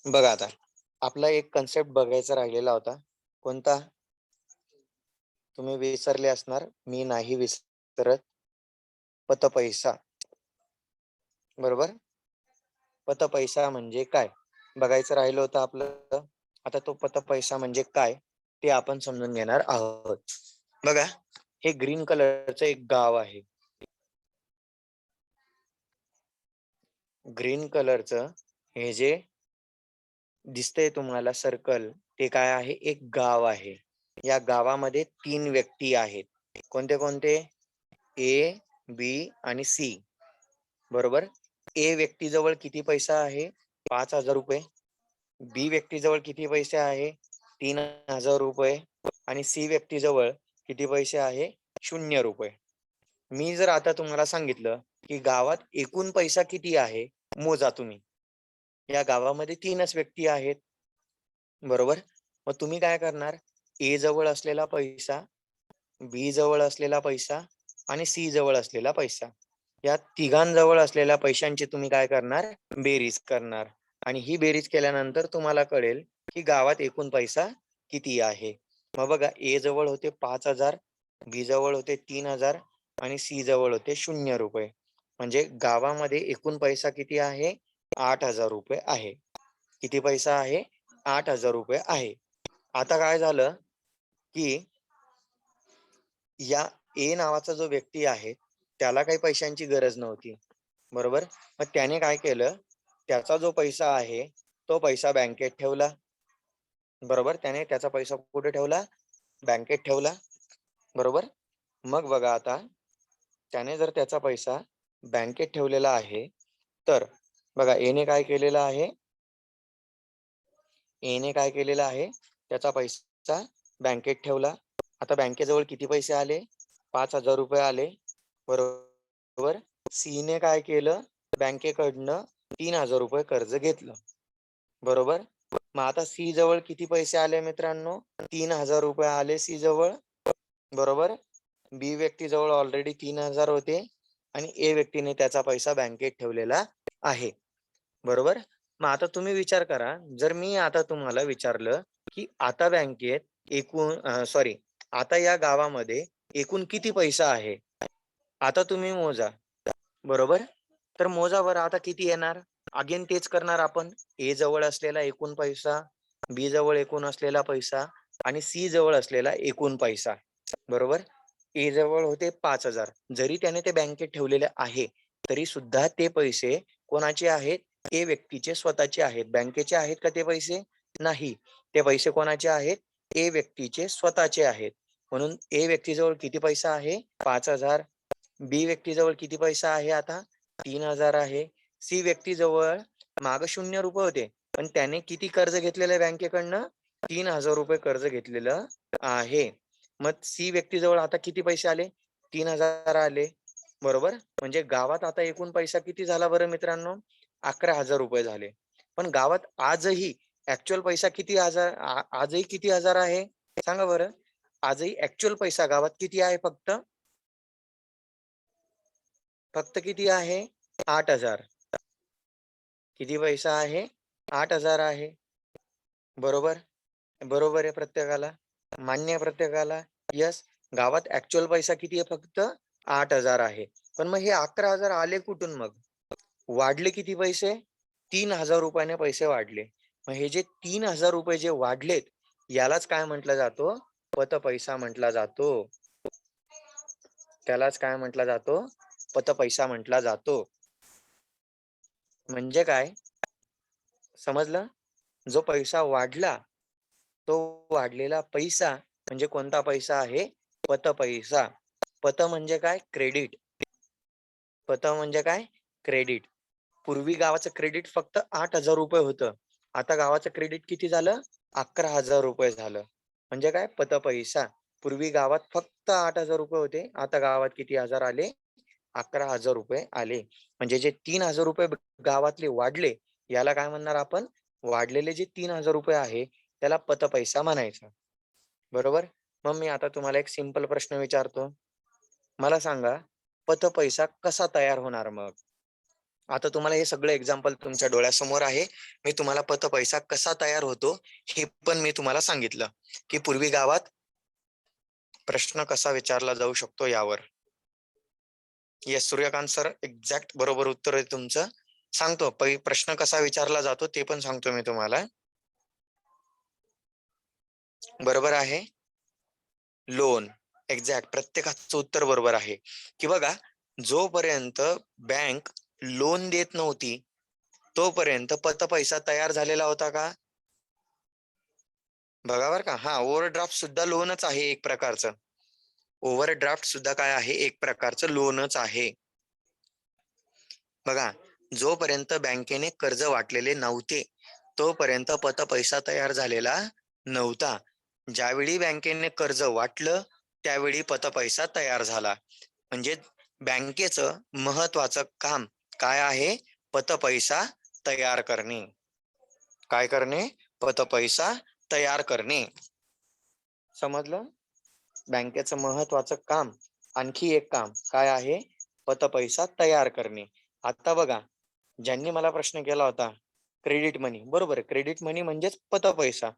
बघा, आता आपला एक कन्सेप्ट बघायचा राहिलेला होता. कोणता? तुम्ही विसरले असणार, मी नाही विसरत. पतपैसा. बरोबर? पतपैसा म्हणजे काय बघायचं राहिलं होतं आपलं. आता तो पतपैसा म्हणजे काय ते आपण समजून घेणार आहोत. बघा, हे ग्रीन कलरचं एक गाव आहे. ग्रीन कलरचं हे जे दिसतंय तुम्हाला सर्कल, ते काय आहे? एक गाव आहे. या गावामध्ये 3 व्यक्ती आहेत. कोणते कोणते? ए, बी आणि सी. बरोबर? ए व्यक्तीजवळ किती पैसा आहे? 5,000 रुपये. बी व्यक्तीजवळ किती पैसे आहे? 3,000 रुपये. आणि सी व्यक्तीजवळ किती पैसे आहे? 0 रुपये. मी जर आता तुम्हाला सांगितलं की गावात एकूण पैसा किती आहे, मोजा तुम्ही. या गावामध्ये 3च व्यक्ती आहेत. बरोबर? मग तुम्ही काय करणार? ए जवळ असलेला पैसा, बी जवळ असलेला पैसा आणि सी जवळ असलेला पैसा, या तिघांजवळ असलेल्या पैशांची तुम्ही काय करणार? बेरीज करणार. आणि ही बेरीज केल्यानंतर तुम्हाला कळेल की गावात एकूण पैसा किती आहे. मग बघा, ए जवळ होते 5,000, बी जवळ होते 3,000 आणि सी जवळ होते 0 रुपये. म्हणजे गावामध्ये एकूण पैसा किती आहे? 8,000 रुपये आहे. किती पैसा आहे? 8,000 रुपये आहे. आता काय झालं की या ए नावाचा जो व्यक्ती आहे त्याला काही पैशांची गरज नव्हती. बरोबर? मग त्याने काय केलं? त्याचा जो पैसा आहे तो पैसा बँकेत ठेवला. बरोबर? त्याने त्याचा पैसा कुठे ठेवला? बँकेत ठेवला. बरोबर? मग बघा, आता त्याने जर त्याचा पैसा बँकेत ठेवलेला आहे, तर बघा एने काय केलेलं आहे? एने काय केलेलं आहे? त्याचा पैसा बँकेत ठेवला. आता बँकेजवळ किती पैसे आले? 5,000 रुपये आले. बरोबर? सीने काय केलं? बँकेकडनं 3,000 रुपये कर्ज घेतलं. बरोबर? मग आता सी जवळ किती पैसे आले मित्रांनो? 3,000 रुपये आले सी जवळ. बरोबर? बी व्यक्ती जवळ ऑलरेडी 3,000 होते आणि ए व्यक्तीने त्याचा पैसा बँकेत ठेवलेला आहे. बरोबर? मग आता तुम्ही विचार करा, जर मी आता तुम्हाला विचारलं की आता बँकेत आता या गावामध्ये एकूण किती पैसा आहे? आता तुम्ही मोजा. बरोबर? तर मोजा बरं, आता किती येणार? अगेन तेच करणार आपण. ए जवळ असलेला एकूण पैसा, बी जवळ एकूण असलेला पैसा आणि सी जवळ असलेला एकूण पैसा. बरोबर? ए जवळ होते 5,000. जरी त्याने ते बँकेत ठेवलेले आहे, तरी सुद्धा ते पैसे कोणाचे आहेत? ए व्यक्तीचे स्वतःचे आहेत. बँकेचे आहेत का ते पैसे? नाही. ते पैसे कोणाचे आहेत? ए व्यक्तीचे स्वतःचे आहेत. म्हणून ए व्यक्तीजवळ किती पैसा आहे? 5,000. बी व्यक्तीजवळ किती पैसा आहे आता? 3,000 आहे. सी व्यक्तीजवळ माग 0 रुपये होते, पण त्याने किती कर्ज घेतलेलं आहे बँकेकडनं? 3,000 रुपये कर्ज घेतलेलं आहे. मग सी व्यक्तीजवळ आता किती पैसे आले? 3,000 आले. बरोबर? म्हणजे गावात आता एकूण पैसा किती झाला बरं मित्रांनो? 11,000 रुपये झाले. पण गावात आजही ऍक्च्युअल पैसा किती आजही किती हजार आहे? सांगा बरं. आजही ऍक्च्युअल पैसा गावात किती आहे फक्त? फक्त किती आहे? 8,000. किती पैसा आहे? 8,000 आहे. बरोबर? बरोबर आहे प्रत्येकाला? मान्य आहे प्रत्येकाला? यस. गावात ऍक्च्युअल पैसा किती आहे फक्त? 8,000 आहे. पण मग हे 11,000 आले कुठून मग? वाढले किती पैसे? 3,000 रुपयाने पैसे वाढले. मग हे जे 3,000 रुपये जे वाढलेत, यालाच काय म्हटलं जातो? पतपैसा म्हटला जातो. त्यालाच काय म्हटला जातो? पतपैसा म्हटला जातो. म्हणजे काय? समजलं? जो पैसा वाढला, तो वाढलेला पैसा म्हणजे कोणता पैसा आहे? पतपैसा. पत म्हणजे काय? क्रेडिट. पत म्हणजे काय? क्रेडिट. पूर्वी गावाचं क्रेडिट फक्त 8,000 रुपये होतं. आता गावाचं क्रेडिट किती झालं? 11,000 रुपये झालं. म्हणजे काय? पतपैसा. पूर्वी गावात फक्त 8,000 रुपये होते. आता गावात किती हजार आले? 11,000 रुपये आले. म्हणजे जे 3,000 रुपये गावातले वाढले, याला काय म्हणणार आपण? वाढलेले जे 3,000 रुपये आहे, त्याला पतपैसा म्हणायचा. बरोबर? मग मी आता तुम्हाला एक सिंपल प्रश्न विचारतो. मला सांगा, पतपैसा कसा तयार होणार मग? आता तुम्हाला हे सगळं एक्झाम्पल तुमच्या डोळ्यासमोर आहे. मी तुम्हाला पतपैसा कसा तयार होतो, हे पण मी तुम्हाला सांगितलं, की पूर्वी गावात प्रश्न कसा विचारला जाऊ शकतो यावर. येस, सूर्यकांत सर एक्झॅक्ट बरोबर उत्तर आहे तुमचं. सांगतो प्रश्न कसा विचारला जातो ते पण सांगतो मी तुम्हाला. बरोबर आहे? लोन. एक्झॅक्ट प्रत्येकाचं उत्तर बरोबर आहे. की बघा, जोपर्यंत बँक लोन देत नव्हती, तोपर्यंत पतपैसा तयार झालेला होता का? बघा बरं का. हां, ओव्हरड्राफ्ट सुद्धा लोनच आहे एक प्रकारचं. ओव्हरड्राफ्ट सुद्धा काय आहे? एक प्रकारचं लोनच आहे. बघा, जोपर्यंत बँकेने कर्ज वाटलेले नव्हते, तोपर्यंत पतपैसा तयार झालेला नव्हता. ज्यावेळी बँकेने कर्ज वाटलं, त्यावेळी पतपैसा तयार झाला. म्हणजे बँकेचं महत्वाचं काम काय आहे? पतपैसा तयार करणे. काय करणे? पतपैसा तयार करणे. समजलं? बँकेचं महत्वाचं काम, आणखी एक काम काय आहे? पतपैसा तयार करणे. आता बघा, ज्यांनी मला प्रश्न केला होता, क्रेडिट मनी. बरोबर, क्रेडिट मनी म्हणजेच पतपैसा.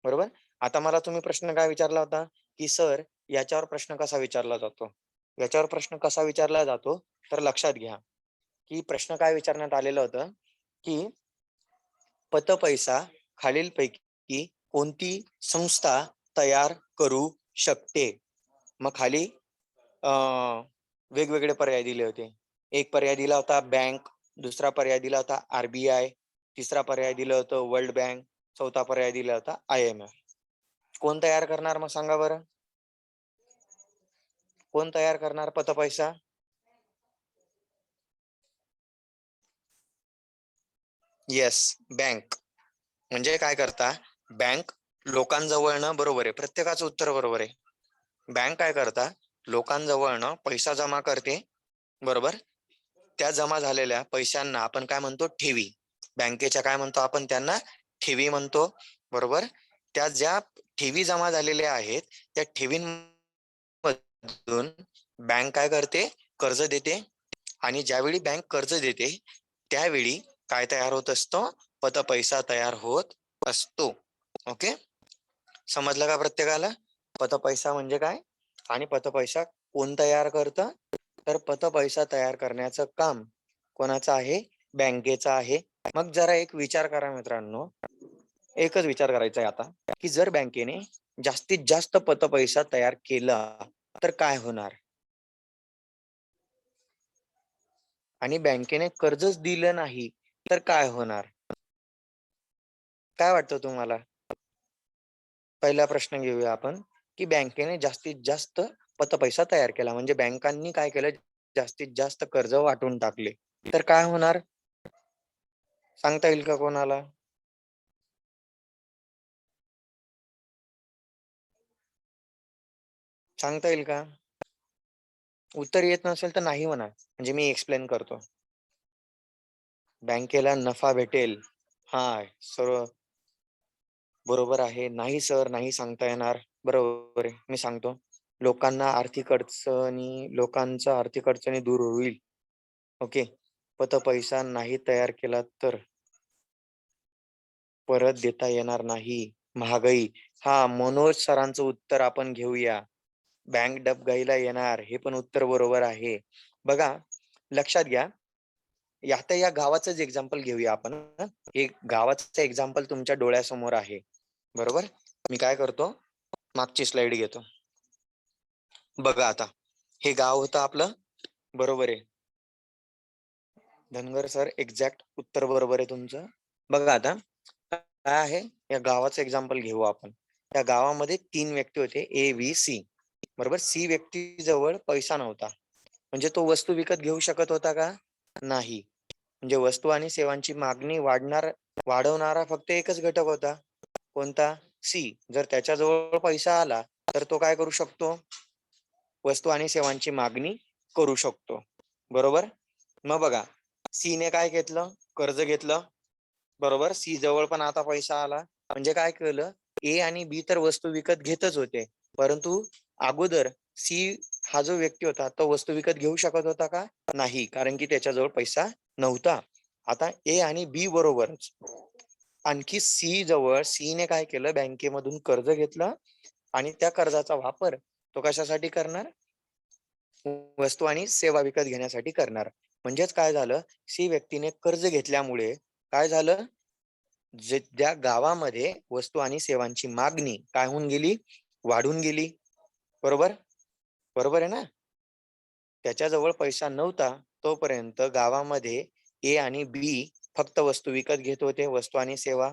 बरोबर? आता मला तुम्ही प्रश्न काय विचारला होता? की सर, याच्यावर प्रश्न कसा विचारला जातो? याच्यावर प्रश्न कसा विचारला जातो? तर लक्षात घ्या, की प्रश्न काय विचारण्यात आलेलं होतं, की पतपैसा खालीलपैकी कोणती संस्था तयार करू शकते? मग खाली वेगवेगळे पर्याय दिले होते. एक पर्याय दिला होता बँक, दुसरा पर्याय दिला होता RBI, तिसरा पर्याय दिलं होतं वर्ल्ड बँक, चौथा पर्याय दिला होता IMF. कोण तयार करणार मग सांगा बरं? कोण तयार करणार पतपैसा? Yes, bank. म्हणजे काय करता? बँक लोकांजवळनं, बरोबर आहे, प्रत्येकाचं उत्तर बरोबर आहे. बँक काय करता? लोकांजवळनं पैसा जमा करते. बरोबर? त्या जमा झालेल्या पैशांना आपण काय म्हणतो? ठेवी. बँकेच्या काय म्हणतो आपण त्यांना? ठेवी म्हणतो. बरोबर? त्या ज्या ठेवी जमा झालेल्या आहेत, त्या ठेवींमधून बँक काय करते? कर्ज देते. आणि ज्यावेळी बँक कर्ज देते, त्यावेळी काय तयार होत असतो? पतपैसा तयार होत असतो. ओके? समजलं का प्रत्येकाला? पतपैसा म्हणजे काय? आणि पतपैसा कोण तयार करतं? तर पतपैसा तयार करण्याचं काम कोणाचं आहे? बँकेचं आहे. मग जरा एक विचार करा मित्रांनो, एकच विचार करायचा आहे आता, की जर बँकेने जास्तीत जास्त पतपैसा तयार केला, तर काय होणार? आणि बँकेने कर्जच दिलं नाही, तर काय होणार? काय वाटतं तुम्हाला? पहिला प्रश्न घेऊया आपण, की बँकेने जास्तीत जास्त पतपैसा तयार केला, म्हणजे बँकांनी काय केलं? जास्तीत जास्त कर्ज वाटून टाकले, तर काय होणार? सांगता येईल का कोणाला? सांगता येईल का? उत्तर येत नसेल तर नाही म्हणा, म्हणजे मी एक्सप्लेन करतो. बँकेला नफा भेटेल, हा सर्व बरोबर आहे. नाही सर, नाही सांगता येणार. बरोबर आहे, मी सांगतो. लोकांचा आर्थिक अडचणी दूर होईल. ओके. पैसा नाही तयार केला तर परत देता येणार नाही. महागाई, हा मनोज सरांचं उत्तर आपण घेऊया. बँक डबघाईला येणार, हे पण उत्तर बरोबर आहे. बघा, लक्षात घ्या. आता या गावाचंच एक्झाम्पल घेऊया आपण. हे गावाचं एक्झाम्पल तुमच्या डोळ्यासमोर आहे. बरोबर. मी काय करतो, मागची स्लाइड घेतो. बघा आता, हे गाव होतं आपलं. बरोबर आहे धनगर सर, एक्झॅक्ट उत्तर बरोबर आहे तुमचं. बघा आता काय आहे, या गावाचं एक्झाम्पल घेऊ आपण. या गावामध्ये 3 व्यक्ती होते, ए बी सी. बरोबर. सी व्यक्ती जवळ पैसा नव्हता, म्हणजे तो वस्तू विकत घेऊ शकत होता का? नाही. म्हणजे वस्तू आणि सेवांची मागणी वाढवणारा फक्त एकच घटक होता. कोणता? सी. जर त्याच्याजवळ पैसा आला तर तो काय करू शकतो? वस्तू आणि सेवांची मागणी करू शकतो. बरोबर. मग बघा, सी ने काय घेतलं? कर्ज घेतलं. बरोबर. सी जवळ पण आता पैसा आला, म्हणजे काय केलं, ए आणि बी तर वस्तू विकत घेतच होते, परंतु अगोदर सी हा जो व्यक्ती होता तो वस्तू विकत घेऊ शकत होता का? नाही, कारण की त्याच्याजवळ पैसा नव्हता. आता ए आणि बी बरोबरच आणखी सी ने काय केलं, बँकेमधून कर्ज घेतलं आणि त्या कर्जाचा वापर तो कशासाठी करणार? वस्तू आणि सेवा विकत घेण्यासाठी करणार. म्हणजेच काय झालं, सी व्यक्तीने कर्ज घेतल्यामुळे काय झालं, ज्या गावामध्ये वस्तू आणि सेवांची मागणी काय होऊन गेली? वाढून गेली. बरोबर. बरोबर आहे ना? त्याच्याजवळ पैसा नव्हता तोपर्यंत गावामध्ये ए आणि बी फक्त वस्तू विकत घेत होते, वस्तू आणि सेवा.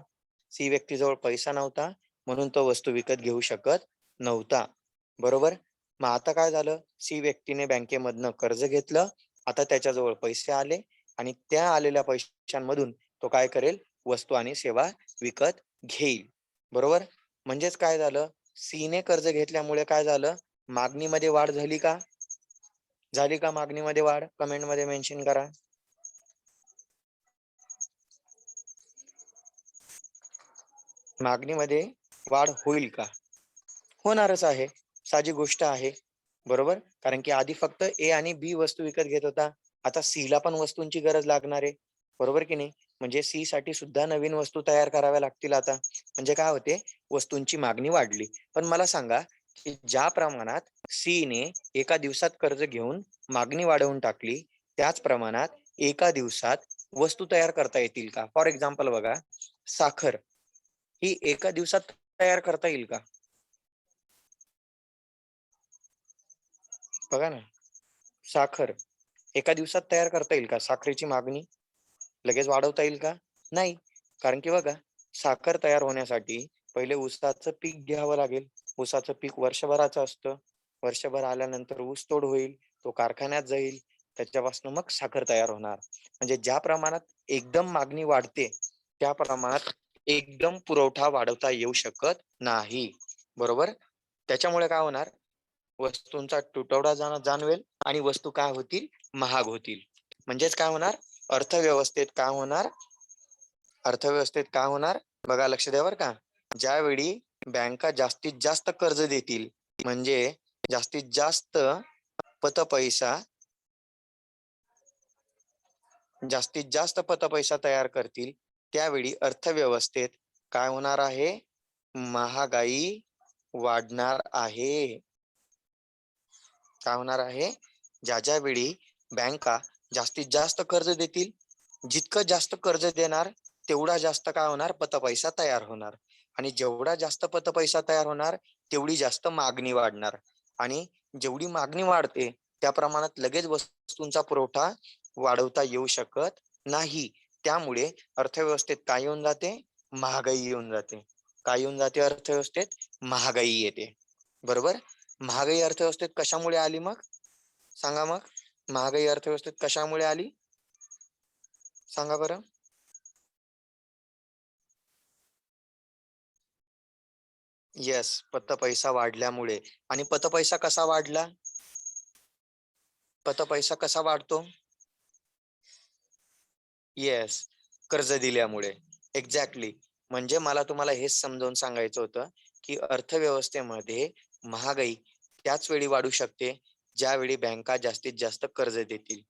सी व्यक्तीजवळ पैसा नव्हता, म्हणून तो वस्तू विकत घेऊ शकत नव्हता. बरोबर. मग आता काय झालं, सी व्यक्तीने बँकेमधनं कर्ज घेतलं. आता त्याच्याजवळ पैसे आले आणि त्या आलेल्या पैशांमधून तो काय करेल? वस्तू आणि सेवा विकत घेईल. बरोबर. म्हणजेच काय झालं, सी ने कर्ज घेतल्यामुळे काय झालं, मागणीमध्ये वाढ झाली का? झाली का मागणीमध्ये वाढ? कमेंट मध्ये मेन्शन करा. मागणीमध्ये वाढ होईल का? होणारच आहे, साधी गोष्ट आहे. बरोबर. कारण की आधी फक्त ए आणि बी वस्तू विकत घेत होता, आता सी ला पण वस्तूंची गरज लागणार आहे. बरोबर की नाही? म्हणजे सी साठी सुद्धा नवीन वस्तू तयार कराव्या लागतील आता. म्हणजे काय होते, वस्तूंची मागणी वाढली. पण मला सांगा की ज्या प्रमाणात सी ने एका दिवसात कर्ज घेऊन मागणी वाढवून टाकली, त्याच प्रमाणात एका दिवसात वस्तू तयार करता येतील का? फॉर एक्झाम्पल बघा, साखर ही एका दिवसात तयार करता येईल का? बघा ना, साखर एका दिवसात तयार करता येईल का? साखरेची मागणी लगेच वाढवता येईल का? नाही. कारण की बघा, साखर तयार होण्यासाठी पहिले ऊसाचं पीक घ्यावं लागेल. ऊसाचं पीक वर्षभराचं असतं. वर्षभर आल्यानंतर ऊस तोड होईल, तो कारखान्यात जाईल, त्याच्यापासून मग साखर तयार होणार. म्हणजे ज्या प्रमाणात एकदम मागणी वाढते, त्या प्रमाणात एकदम पुरवठा वाढवता येऊ शकत नाही. बरोबर. त्याच्यामुळे काय होणार, वस्तूंचा तुटवडा जाणवेल आणि वस्तू काय होतील? महाग होतील. म्हणजेच काय होणार, अर्थव्यवस्थेत काय होणार? बघा, लक्ष द्या बरं का. ज्यावेळी बँका जास्तीत जास्त कर्ज देतील, म्हणजे जास्तीत जास्त पतपैसा तयार करतील, त्यावेळी अर्थव्यवस्थेत काय होणार आहे? महागाई वाढणार आहे. काय होणार आहे? ज्या वेळी बँका जास्तीत जास्त कर्ज देतील, जितकं जास्त कर्ज देणार तेवढा जास्त काय होणार? पतपैसा तयार होणार. आणि जेवढा जास्त पतपैसा तयार होणार तेवढी जास्त मागणी वाढणार. आणि जेवढी मागणी वाढते त्या प्रमाणात लगेच वस्तूंचा पुरवठा वाढवता येऊ शकत नाही. त्यामुळे अर्थव्यवस्थेत काय येऊन जाते? महागाई येऊन जाते. काय येऊन जाते? अर्थव्यवस्थेत महागाई येते. बरोबर. महागाई अर्थव्यवस्थेत कशामुळे आली मग? सांगा मग, महागाई अर्थव्यवस्थेत कशामुळे आली? सांगा बरं. येस, पतपैसा वाढल्यामुळे. आणि पतपैसा कसा वाढला? पतपैसा कसा वाढतो? येस, कर्ज दिल्यामुळे. एक्झॅक्टली. म्हणजे मला तुम्हाला हेच समजावून सांगायचं होतं, की अर्थव्यवस्थेमध्ये महागाई त्याच वेळी वाढू शकते, ज्यावेळी बँका जास्तीत जास्त कर्ज देतील.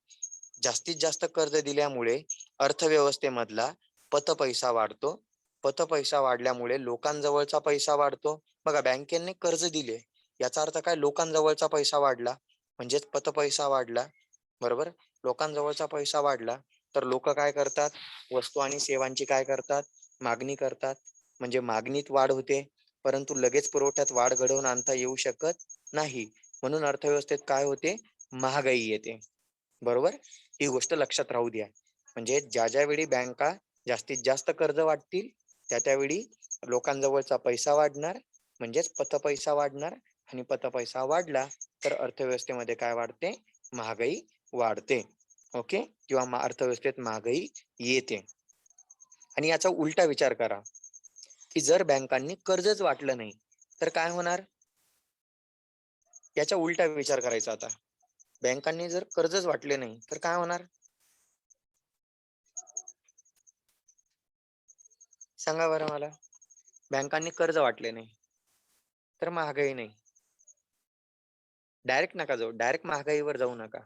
जास्तीत जास्त कर्ज दिल्यामुळे अर्थव्यवस्थेमधला पतपैसा वाढतो. पतपैसा वाढल्यामुळे लोकांजवळचा पैसा वाढतो. बघा, बँकेने कर्ज दिले, याचा अर्थ काय? लोकांजवळचा पैसा वाढला, म्हणजेच पतपैसा वाढला. बरोबर? लोकांजवळचा पैसा वाढला, तर लोक काय करतात? वस्तू आणि सेवांची काय करतात? मागणी करतात. म्हणजे मागणीत वाढ होते, परंतु लगेच पुरवठ्यात वाढ घडवून आणता येऊ शकत नाही. म्हणून अर्थव्यवस्थेत काय होते? महागाई येते. बरोबर? ही गोष्ट लक्षात राहू द्या. म्हणजे ज्या वेळी बँका जास्तीत जास्त कर्ज वाटतील, त्यावेळी लोकांजवळचा पैसा वाढणार, म्हणजेच पतपैसा वाढणार. आणि पतपैसा वाढला तर अर्थव्यवस्थेमध्ये काय वाढते? महागाई वाढते. ओके? किंवा अर्थव्यवस्थेत महागाई येते. आणि याचा उलटा विचार करा, की जर बँकांनी कर्जच वाटलं नाही तर काय होणार? याचा उलटा विचार करायचा आता. बँकांनी जर कर्जच वाटले नाही तर काय होणार? सांगा बरं मला. बँकांनी कर्ज वाटले नाही तर महागाई नाही. डायरेक्ट नका जाऊ, डायरेक्ट महागाईवर जाऊ नका.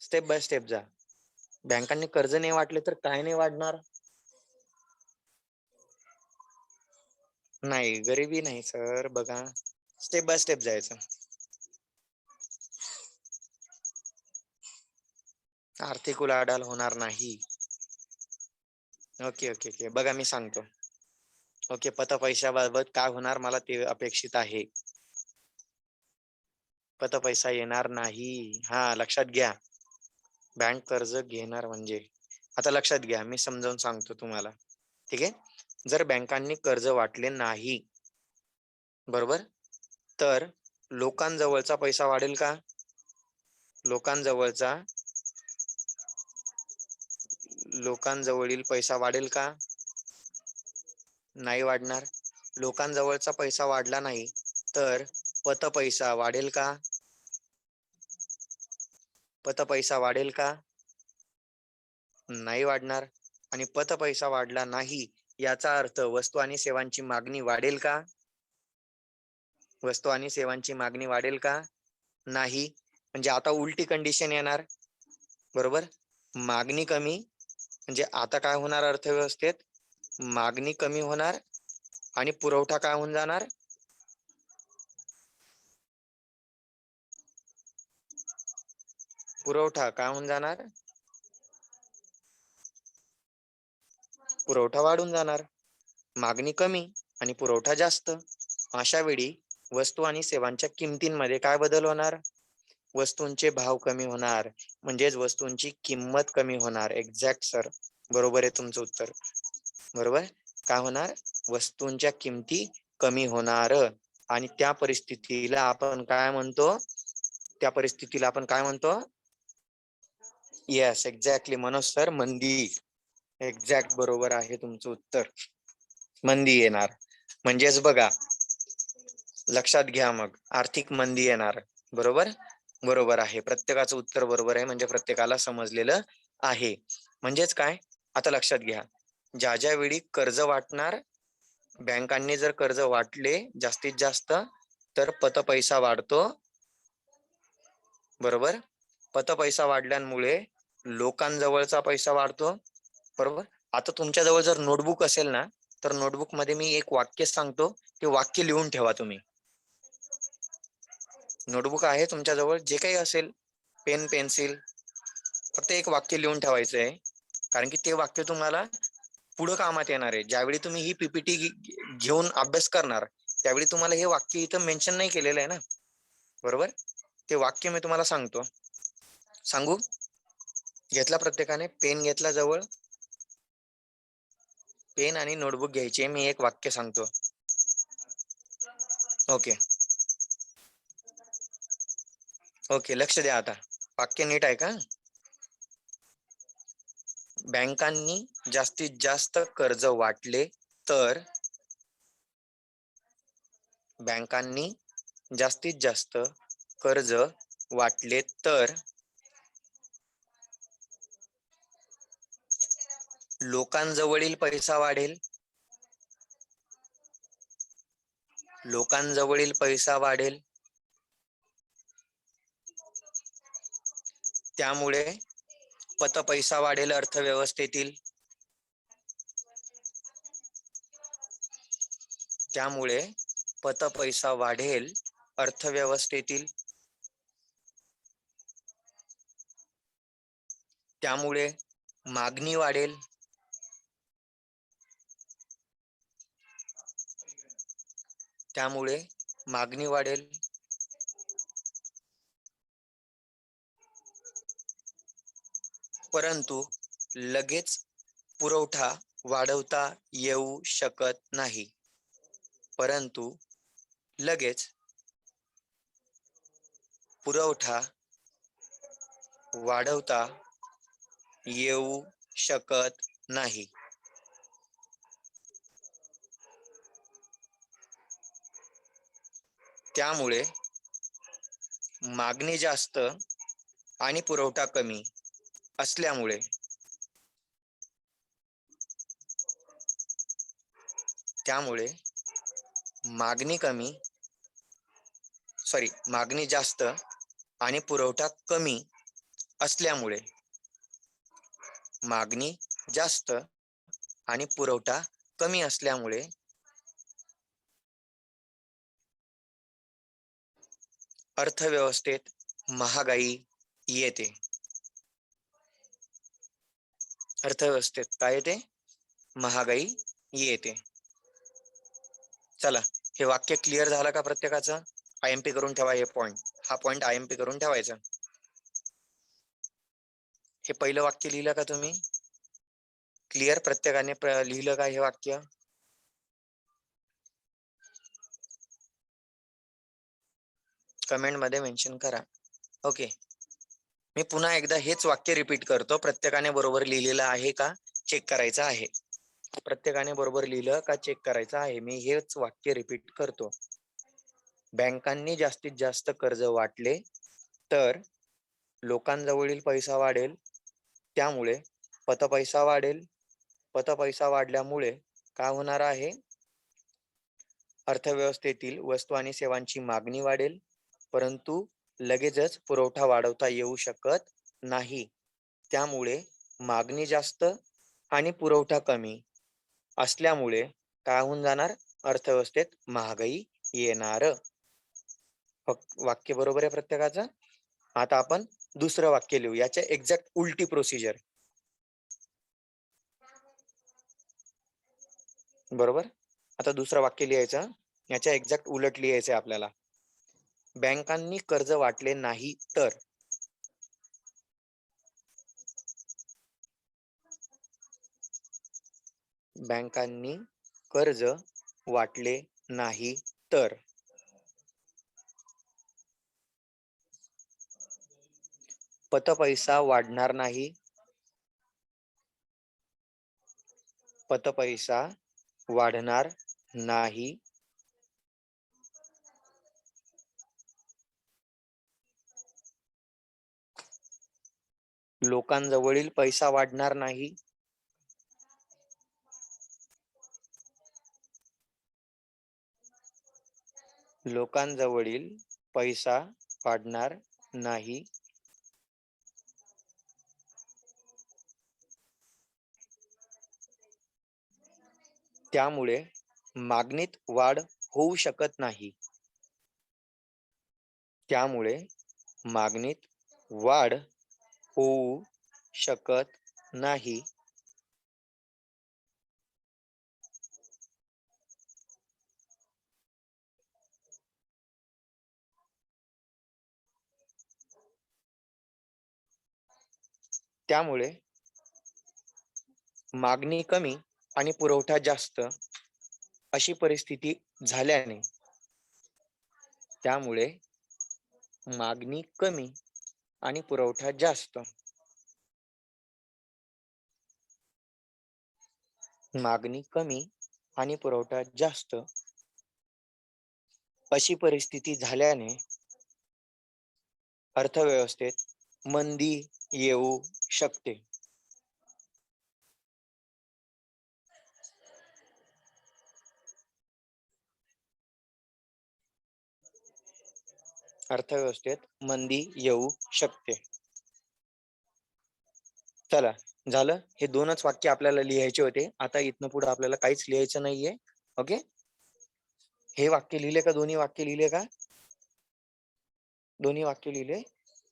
स्टेप बाय स्टेप जा. बँकांनी कर्ज नाही वाटले तर काय नाही वाढणार? नाही, गरिबी नाही सर. बघा, स्टेप बाय स्टेप जायचं. आर्थिक उलाढाल होणार नाही. Okay okay okay. बघा, मी सांगतो. ओके, पतपैशाबाबत काय होणार मला ते अपेक्षित आहे. पतपैसा येणार नाही. हा, लक्षात घ्या. बँक कर्ज घेणार म्हणजे, आता लक्षात घ्या, मी समजावून सांगतो तुम्हाला. ठीक आहे? जर बँकांनी कर्ज वाटले नाही, बरोबर, तर लोकांजवळचा पैसा वाढेल का? लोकांजवळील पैसा वाढेल का? नाही वाढणार. लोकांजवळचा पैसा वाढला नाही तर पतपैसा वाढेल का? पतपैसा वाढेल का? नाही वाढणार. आणि पतपैसा वाढला नाही याचा अर्थ वस्तू आणि सेवांची मागणी वाढेल का? वस्तू आणि सेवांची मागणी वाढेल का? नाही. म्हणजे आता उलटी कंडिशन येणार. बरोबर? मागणी कमी, म्हणजे आता काय होणार अर्थव्यवस्थेत? मागणी कमी होणार आणि पुरवठा काय होऊन जाणार? पुरवठा काय होऊन जाणार? पुरवठा वाढून जाणार. मागणी कमी आणि पुरवठा जास्त. अशा वेळी वस्तू आणि सेवांच्या किमतींमध्ये काय बदल होणार? वस्तूंचे भाव कमी होणार, म्हणजेच वस्तूंची किंमत कमी होणार. एक्झॅक्ट सर, बरोबर आहे तुमचं उत्तर. बरोबर? काय होणार? वस्तूंच्या किमती कमी होणार. आणि त्या परिस्थितीला आपण काय म्हणतो? येस, एक्झॅक्टली मनोज सर, मंदी. एक्झॅक्ट बरोबर आहे तुमचं उत्तर. मंदी येणार. म्हणजेच बघा, लक्षात घ्या, मग आर्थिक मंदी येणार. बरोबर? बरोबर आहे. प्रत्येकाचं उत्तर बरोबर आहे, म्हणजे प्रत्येकाला समजलेलं आहे. म्हणजेच काय? आता लक्षात घ्या, ज्या वेळी कर्ज वाटणार, बँकांनी जर कर्ज वाटले जास्तीत जास्त तर पतपैसा वाढतो. बरोबर? पतपैसा वाढल्यामुळे लोकांजवळचा पैसा वाढतो. बरोबर? आता तुमच्या जवळ जर नोटबुक असेल ना, तर नोटबुक मध्ये मी एक वाक्य सांगतो, ते वाक्य लिहून ठेवा तुम्ही. नोटबुक आहे तुमच्या जवळ, जे काही असेल, पेन पेन्सिल, फक्त एक वाक्य लिहून ठेवायचं आहे. कारण की ते वाक्य तुम्हाला पुढं कामात येणार आहे. ज्यावेळी तुम्ही ही पीपीटी घेऊन अभ्यास करणार, त्यावेळी तुम्हाला हे वाक्य इथं मेन्शन नाही केलेलं आहे ना. बरोबर? ते वाक्य मी तुम्हाला सांगतो. सांगू? घेतला प्रत्येकाने? पेन घेतला जवळ? पेन आणि नोटबुक घ्यायचे. मी एक वाक्य सांगतो. ओके ओके, लक्ष द्या आता. वाक्य नीट आहे का? बँकांनी जास्तीत जास्त कर्ज वाटले तर बँकांनी जास्तीत जास्त कर्ज वाटले तर लोकांजवळील पैसा वाढेल. लोकांजवळील पैसा वाढेल. त्यामुळे पतपैसा वाढेल अर्थव्यवस्थेतील. त्यामुळे पतपैसा वाढेल अर्थव्यवस्थेतील. त्यामुळे मागणी वाढेल. त्यामुळे मागणी वाढेल. परंतु लगेच पुरवठा वाढवता येऊ शकत नाही. परंतु लगेच पुरवठा वाढवता येऊ शकत नाही. त्यामुळे मागणी जास्त आणि पुरवठा कमी असल्यामुळे मागणी जास्त आणि पुरवठा कमी असल्यामुळे मागणी जास्त आणि पुरवठा कमी असल्यामुळे अर्थव्यवस्थेत महागाई येते. अर्थव्यवस्थेत काय येते? महागाई येते. चला, हे वाक्य क्लिअर झालं का प्रत्येकाचं? IMP करून ठेवा हे पॉइंट. हा पॉइंट IMP करून ठेवायचा. हे पहिलं वाक्य लिहिलं का तुम्ही? क्लिअर? प्रत्येकाने लिहिलं का हे वाक्य? कमेंट मध्ये मेन्शन करा. ओके, मी पुन्हा एकदा हेच वाक्य रिपीट करतो. प्रत्येकाने बरोबर लिहिलेलं आहे का चेक करायचं आहे. प्रत्येकाने बरोबर लिहिलं का चेक करायचं आहे. मी हेच वाक्य रिपीट करतो. बँकांनी जास्तीत जास्त कर्ज वाटले तर लोकांजवळील पैसा वाढेल. त्यामुळे पतपैसा वाढेल. पतपैसा वाढल्यामुळे काय होणार आहे? अर्थव्यवस्थेतील वस्तू आणि सेवांची मागणी वाढेल. परंतु लगेचच पुरवठा वाढवता येऊ शकत नाही. त्यामुळे मागणी जास्त आणि पुरवठा कमी असल्यामुळे काय होऊन जाणार? अर्थव्यवस्थेत महागाई येणार. वाक्य बरोबर आहे प्रत्येकाचं? आता आपण दुसरं वाक्य लिहू. याच्या एक्झॅक्ट उलटी प्रोसिजर. बरोबर? आता दुसरं वाक्य लिहायचं. याच्या एक्झॅक्ट उलट लिहायचंय आपल्याला. बँकांनी कर्ज वाटले नाही तर. बँकांनी कर्ज वाटले नाही तर पतपैसा वाढणार नाही. पतपैसा वाढणार नाही. लोकांजवळील पैसा वाढणार नाही. लोकांजवळील पैसा वाढणार नाही. त्यामुळे मागणीत वाढ होऊ शकत नाही. त्यामुळे मागणीत वाढ होऊ शकत नाही. त्यामुळे मागणी कमी आणि पुरवठा जास्त अशी परिस्थिती झाल्याने त्यामुळे मागणी कमी आणि पुरवठा जास्त. मागणी कमी आणि पुरवठा जास्त अशी परिस्थिती झाल्याने अर्थव्यवस्थेत मंदी येऊ शकते. अर्थव्यवस्थेत मंदी येऊ शकते. चला, झालं. हे 2च वाक्य आपल्याला लिहायचे होते. आता इथनं पुढे आपल्याला काहीच लिहायचं नाहीये. ओके. हे वाक्य लिहिले का? दोन्ही वाक्य लिहिले का? दोन्ही वाक्य लिहिले?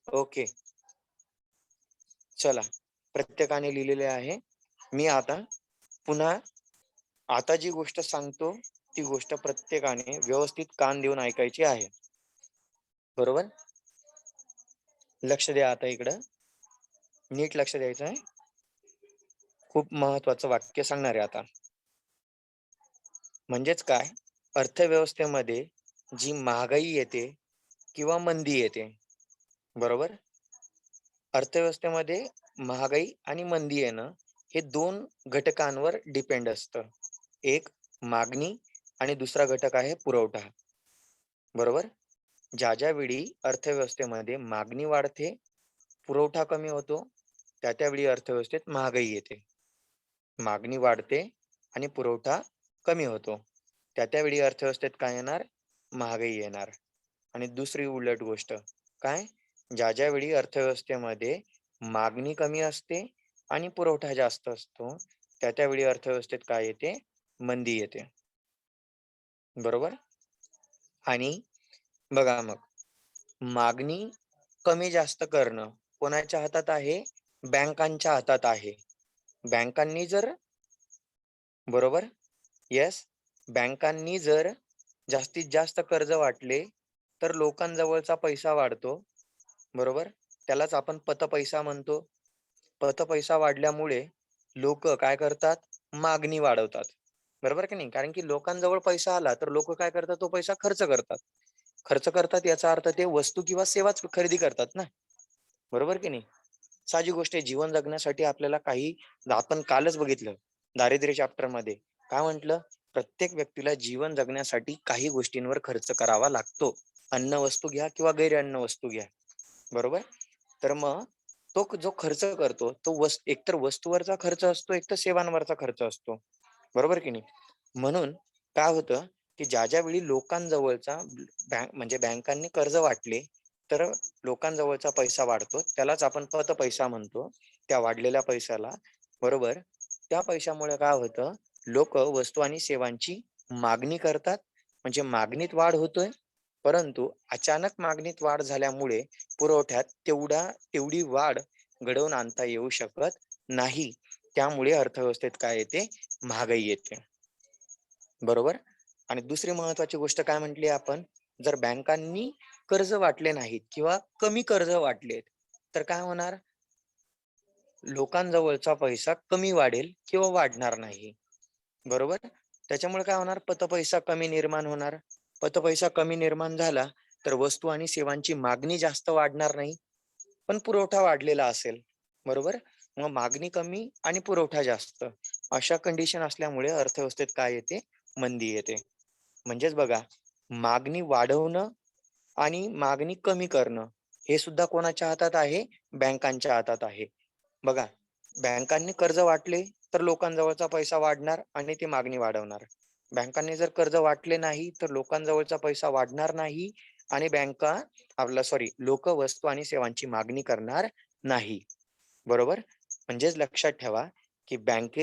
ओके. चला, प्रत्येकाने लिहिलेले आहे. मी आता पुन्हा आता जी गोष्ट सांगतो ती गोष्ट प्रत्येकाने व्यवस्थित कान देऊन ऐकायची आहे. बरोबर? लक्ष द्या आता इकडं. नीट लक्ष द्यायचं आहे. खूप महत्वाचं वाक्य सांगणार आहे आता. म्हणजेच काय? अर्थव्यवस्थेमध्ये जी महागाई येते किंवा मंदी येते. बरोबर? अर्थव्यवस्थेमध्ये महागाई आणि मंदी येणं हे 2 घटकांवर डिपेंड असतं. एक मागणी आणि दुसरा घटक आहे पुरवठा. बरोबर? ज्या वेळी अर्थव्यवस्थेमध्ये मागणी वाढते, पुरवठा कमी होतो, त्यावेळी अर्थव्यवस्थेत महागाई येते. मागणी वाढते आणि पुरवठा कमी होतो, त्यावेळी अर्थव्यवस्थेत काय येणार? महागाई येणार. आणि दुसरी उलट गोष्ट काय? ज्या वेळी अर्थव्यवस्थेमध्ये मागणी कमी असते आणि पुरवठा जास्त असतो, त्यावेळी अर्थव्यवस्थेत काय येते? मंदी येते. बरोबर? आणि बघा मग, मागणी कमी जास्त करणं कोणाच्या हातात आहे? बँकांच्या हातात आहे. बँकांनी जर बरोबर? येस. बँकांनी जर जास्तीत जास्त कर्ज वाटले तर लोकांजवळचा पैसा वाढतो. बरोबर? त्यालाच आपण पतपैसा म्हणतो. पतपैसा वाढल्यामुळे लोक काय करतात? मागणी वाढवतात. बरोबर की नाही? कारण की लोकांजवळ पैसा आला तर लोक काय करतात? तो पैसा खर्च करतात. खर्च करतात याचा अर्थ ते वस्तू किंवा सेवाच खरेदी करतात ना. बरोबर की नाही? साहजिक गोष्ट आहे. जीवन जगण्यासाठी आपल्याला काही, आपण कालच बघितलं दारिद्र्य चॅप्टर मध्ये काय म्हटलं? प्रत्येक व्यक्तीला जीवन जगण्यासाठी काही गोष्टींवर खर्च करावा लागतो. अन्न वस्तू घ्या किंवा गैर अन्न वस्तू घ्या. बरोबर? तर मग तो जो खर्च करतो तो एकतर वस्तूवरचा खर्च असतो, एकतर सेवांवरचा खर्च असतो. बरोबर की नाही? म्हणून काय होतं की ज्या वेळी लोकांजवळचा म्हणजे बँकांनी कर्ज वाटले तर लोकांजवळचा पैसा वाढतो, त्यालाच आपण पतपैसा म्हणतो. त्या वाढलेल्या पैशाला, बरोबर, त्या पैशामुळे काय होतं? लोक वस्तू आणि सेवांची मागणी करतात, म्हणजे मागणीत वाढ होतोय. परंतु अचानक मागणीत वाढ झाल्यामुळे पुरवठ्यात तेवढी वाढ घडवून आणता येऊ शकत नाही. त्यामुळे अर्थव्यवस्थेत काय येते? महागाई येते. बरोबर? आणि दुसरी महत्वाची गोष्ट काय म्हटली आपण? जर बँकांनी कर्ज वाटले नाहीत किंवा कमी कर्ज वाटलेत तर काय होणार? लोकांजवळचा पैसा कमी वाढेल किंवा वाढणार नाही. बरोबर? त्याच्यामुळे काय होणार? पतपैसा कमी निर्माण होणार. पतपैसा कमी निर्माण झाला तर वस्तू आणि सेवांची मागणी जास्त वाढणार नाही, पण पुरवठा वाढलेला असेल. बरोबर? मग मागणी कमी आणि पुरवठा जास्त, अशा कंडिशन असल्यामुळे अर्थव्यवस्थेत काय येते? मंदी येते. म्हणजेच बघा, मागणी वाढवणं आणि मागणी कमी करणं हे सुद्धा कोणाच्या हातात आहे? बँकांच्या हातात आहे. बघा, बँकांनी कर्ज वाटले तर लोकांजवळचा पैसा वाढणार आणि ती मागणी वाढवणार. बँकांनी जर कर्ज वाटले नाही तर लोकांजवळचा पैसा वाढणार नाही आणि लोक वस्तू आणि सेवांची मागणी करणार नाही. बरोबर? म्हणजेच लक्षात ठेवा की बँक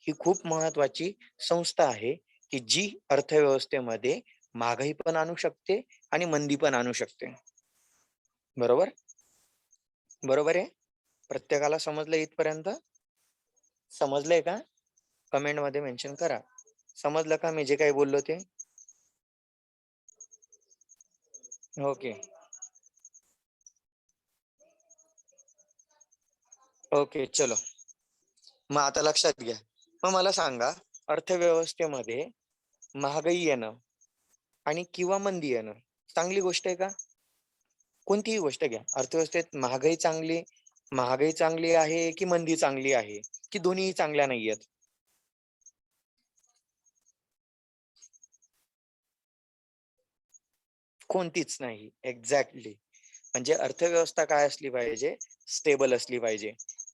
ही खूप महत्वाची संस्था आहे की जी अर्थव्यवस्थेमध्ये महागाई पण आणू शकते आणि मंदी पण आणू शकते. बरोबर? बरोबर आहे? प्रत्येकाला समजलं इथपर्यंत? समजलंय का? कमेंट मध्ये मेन्शन करा. समजलं का मी जे काही बोललो ते? ओके. ओके, चलो. मग आता लक्षात घ्या. मग मला सांगा, अर्थव्यवस्थेमध्ये महागाई येणं आणि किंवा मंदी येणं चांगली गोष्ट आहे का? कोणतीही गोष्ट घ्या, अर्थव्यवस्थेत महागाई चांगली आहे की मंदी चांगली आहे की दोन्हीही चांगल्या नाहीयेत? कोणतीच नाही. एक्झॅक्टली. म्हणजे अर्थव्यवस्था काय असली पाहिजे? स्टेबल असली पाहिजे.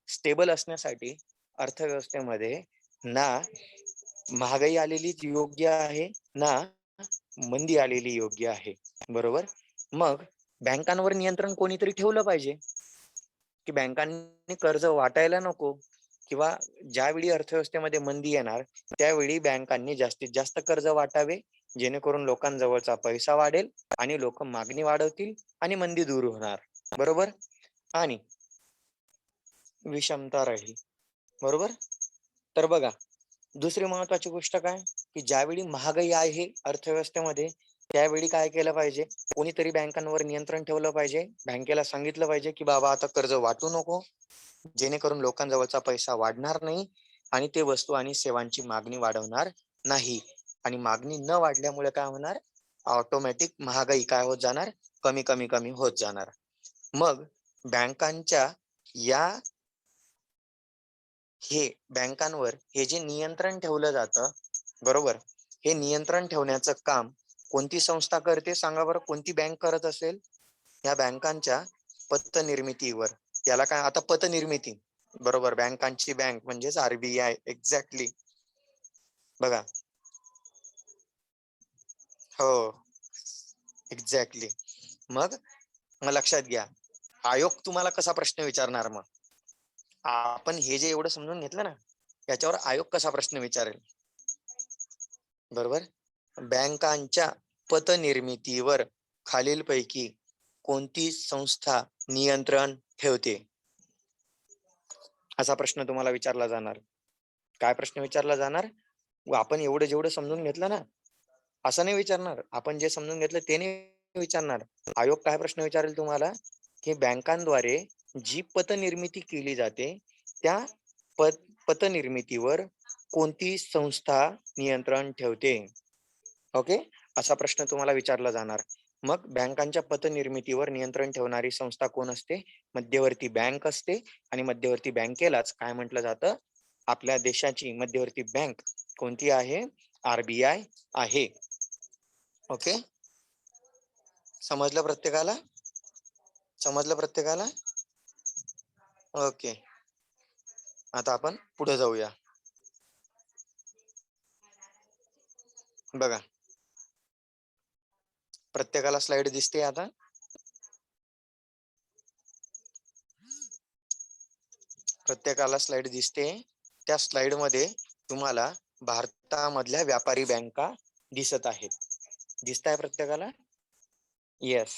स्टेबल असण्यासाठी अर्थव्यवस्थेमध्ये ना महागाई आलेली योग्य आहे, ना मंदी आलेली योग्य आहे. बरोबर? मग बँकांवर नियंत्रण कोणीतरी ठेवलं पाहिजे, की बँकांनी कर्ज वाटायला नको, किंवा ज्यावेळी अर्थव्यवस्थेमध्ये मंदी येणार त्यावेळी बँकांनी जास्तीत जास्त कर्ज वाटावे, जेणेकरून लोकांजवळचा पैसा वाढेल आणि लोक मागणी वाढवतील आणि मंदी दूर होणार. बरोबर? आणि विषमता राहील. बरोबर? तर बघा, दुसरी महत्वाची गोष्ट काय, की ज्यावेळी महागाई आहे अर्थव्यवस्थेमध्ये त्यावेळी काय केलं पाहिजे? कोणीतरी बँकांवर नियंत्रण ठेवलं पाहिजे. बँकेला सांगितलं पाहिजे, की बाबा आता कर्ज वाटू नको, जेणेकरून लोकांजवळचा पैसा वाढणार नाही आणि ते वस्तू आणि सेवांची मागणी वाढवणार नाही. आणि मागणी न वाढल्यामुळे काय होणार? ऑटोमॅटिक महागाई काय होत जाणार? कमी कमी कमी होत जाणार. मग बँकांच्या या बँकांवर हे जे नियंत्रण ठेवलं जातं, बरोबर, हे नियंत्रण ठेवण्याचं काम कोणती संस्था करते सांगा बरं? कोणती बँक करत असेल? या बँकांच्या पतनिर्मितीवर. याला काय आता पतनिर्मिती, बरोबर, बँकांची बँक म्हणजेच आरबीआय. एक्झॅक्टली. बघा, हो, एक्झॅक्टली. मग मग लक्षात घ्या, आयोग तुम्हाला कसा प्रश्न विचारणार? मग आपण हे जे एवढं समजून घेतलं ना, याच्यावर आयोग कसा प्रश्न विचारेल? बरोबर? बँकांच्या पतनिर्मितीवर खालीलपैकी कोणती संस्था नियंत्रण ठेवते? असा प्रश्न तुम्हाला विचारला जाणार. काय प्रश्न विचारला जाणार? आपण एवढं जेवढं समजून घेतलं ना, असं नाही विचारणार. आपण जे समजून घेतलं ते नाही विचारणार. आयोग काय प्रश्न विचारेल तुम्हाला, की बँकांद्वारे जी पतनिर्मिती केली जाते त्या पतनिर्मितीवर कोणती संस्था नियंत्रण ठेवते? ओके, असा प्रश्न तुम्हाला विचारला जाणार. मग बँकांच्या पतनिर्मितीवर नियंत्रण ठेवणारी संस्था कोण असते? मध्यवर्ती बँक असते. आणि मध्यवर्ती बँकेलाच काय म्हटलं जातं? आपल्या देशाची मध्यवर्ती बँक कोणती आहे? आरबीआय आहे. ओके, समजलं प्रत्येकाला? समजलं प्रत्येकाला? ओके, आता आपण पुढे जाऊया. बघा, प्रत्येकाला स्लाइड दिसते आता? प्रत्येकाला स्लाइड दिसते. त्या स्लाइड मध्ये तुम्हाला भारतामधल्या व्यापारी बँका दिसत आहेत. दिसत आहे प्रत्येकाला? येस.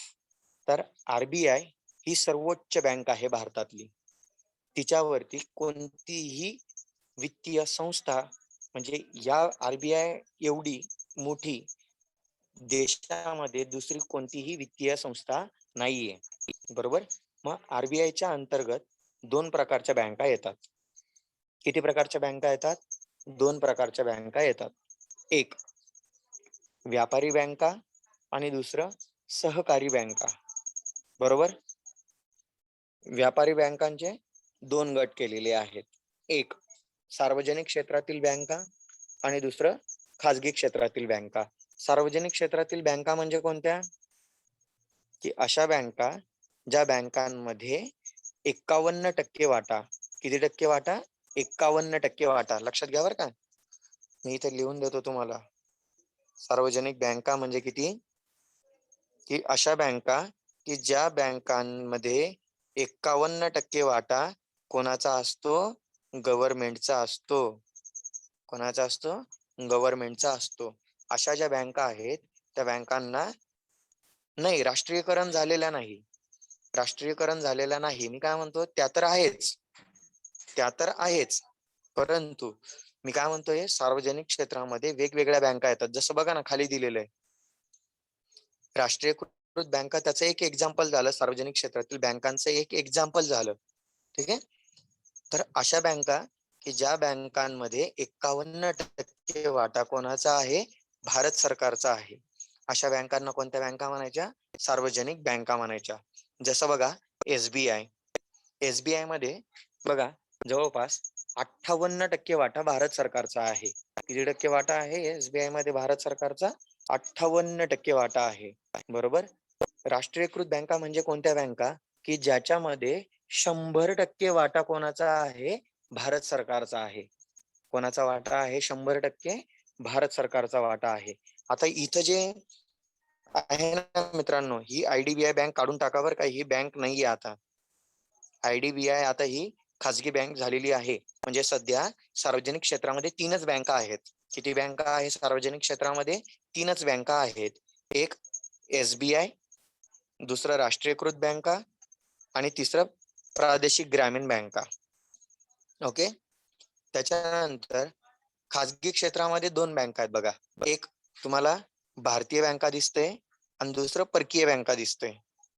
तर आरबीआय ही सर्वोच्च बँक आहे भारतातली. तिच्यावरती कोणतीही वित्तीय संस्था, म्हणजे या आरबीआय एवढी मोठी देशामध्ये दुसरी कोणतीही वित्तीय संस्था नाहीये. बरोबर? मग आरबीआयच्या अंतर्गत 2 प्रकारच्या बँका येतात. किती प्रकारच्या बँका येतात? 2 प्रकारच्या बँका येतात. एक व्यापारी बँका आणि दुसरं सहकारी बँका. बरोबर? व्यापारी बँकांचे 2 गट केलेले आहेत. एक सार्वजनिक क्षेत्रातील बँका आणि दुसरं खाजगी क्षेत्रातील बँका. सार्वजनिक क्षेत्रातील बँका म्हणजे कोणत्या? की अशा बँका ज्या बँकांमध्ये 51% वाटा. किती टक्के वाटा? 51% वाटा. लक्षात घ्या बरं का, मी इथे लिहून देतो तुम्हाला. सार्वजनिक बँका म्हणजे किती? की अशा बँका की ज्या बँकांमध्ये 51% वाटा कोणाचा असतो? गव्हर्नमेंटचा असतो. कोणाचा असतो? गव्हर्नमेंटचा असतो. अशा ज्या बँका आहेत त्या बँकांना नाही, राष्ट्रीयकरण झालेल्या नाही. राष्ट्रीयकरण झालेला नाही. मी काय म्हणतो, त्या तर आहेच, त्या तर आहेच, परंतु मी काय म्हणतोय, सार्वजनिक क्षेत्रामध्ये वेगवेगळ्या बँका येतात. जसं बघा ना, खाली दिलेलं आहे राष्ट्रीयकृत बँका. त्याचं एक एक्झाम्पल झालं, सार्वजनिक क्षेत्रातील बँकांचं एक एक्झाम्पल झालं. ठीक आहे? तर अशा बँका की ज्या बँकांमध्ये 51% वाटा कोणाचा आहे? भारत सरकारचा आहे. अशा बँकांना कोणत्या बँका म्हणायच्या? सार्वजनिक बँका म्हणायच्या. जसं बघा एसबीआय. एसबीआय मध्ये बघा जवळपास 58% वाटा भारत सरकारचा आहे. किती टक्के वाटा आहे एसबीआय मध्ये भारत सरकारचा? 58% वाटा आहे. बरोबर. राष्ट्रीयकृत बँका म्हणजे कोणत्या बँका की ज्याच्यामध्ये 100% वाटा कोणाचा आहे? भारत सरकारचा आहे. कोणाचा वाटा आहे? 100% भारत सरकारचा वाटा आहे. आता इथं जे आहे ना मित्रांनो, ही IDBI बँक काढून टाका बरं का. ही बँक नाहीये आता. IDBI आता ही खाजगी बँक झालेली आहे. म्हणजे सध्या सार्वजनिक क्षेत्रामध्ये 3च बँका आहेत. किती बँका आहेत सार्वजनिक क्षेत्रामध्ये? 3च बँका आहेत. एक SBI, दुसरं राष्ट्रीयकृत बँका आणि तिसरं प्रादेशिक ग्रामीण बँका. ओके. त्याच्यानंतर खाजगी क्षेत्रामध्ये 2 बँका आहेत बघा. एक तुम्हाला भारतीय बँका दिसते आणि दुसरं परकीय बँका दिसते.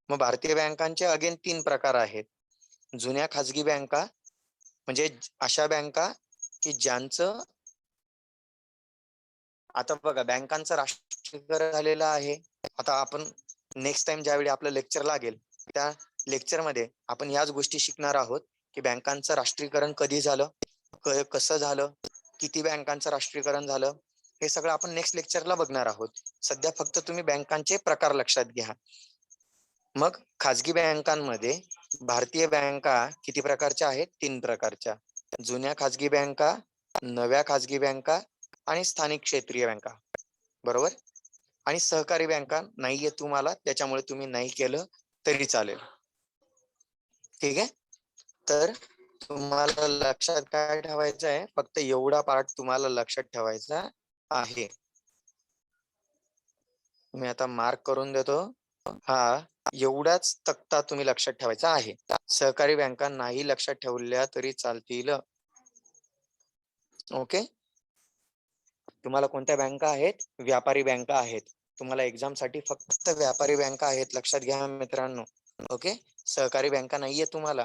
मग भारतीय बँकांचे अगेन 3 प्रकार आहेत. जुन्या खाजगी बँका म्हणजे अशा बँका की ज्यांचं आता बघा बँकांचं राष्ट्रीयकरण झालेलं आहे. आता आपण नेक्स्ट टाइम ज्यावेळी आपलं लेक्चर लागेल त्या लेक्चरमध्ये आपण याच गोष्टी शिकणार आहोत की बँकांचं राष्ट्रीयकरण कधी झालं, कसं झालं, किती बँकांचं राष्ट्रीयकरण झालं, हे सगळं आपण नेक्स्ट लेक्चरला बघणार आहोत. सध्या फक्त तुम्ही बँकांचे प्रकार लक्षात घ्या. मग खाजगी बँकांमध्ये भारतीय बँका किती प्रकारच्या आहेत? 3 प्रकारच्या. जुन्या खाजगी बँका, नव्या खाजगी बँका आणि स्थानिक क्षेत्रीय बँका. बरोबर. आणि सहकारी बँका नाहीये तुम्हाला, त्याच्यामुळे तुम्ही नाही केलं तरी चालेल. ठीक आहे. तर तुम्हाला लक्षात काय ठेवायचं आहे? फक्त एवढा पार्ट तुम्हाला लक्षात ठेवायचा आहे. मी आता मार्क करून देतो. हा एवढाच तक्ता तुम्ही लक्षात ठेवायचा आहे. सहकारी बँका नाही लक्षात ठेवल्या तरी चालतील. ओके. तुम्हाला कोणत्या बँका आहेत? व्यापारी बँका आहेत. तुम्हाला एक्झाम साठी फक्त व्यापारी बँका आहेत. लक्षात घ्या मित्रांनो. ओके. सहकारी बँका नाहीये तुम्हाला.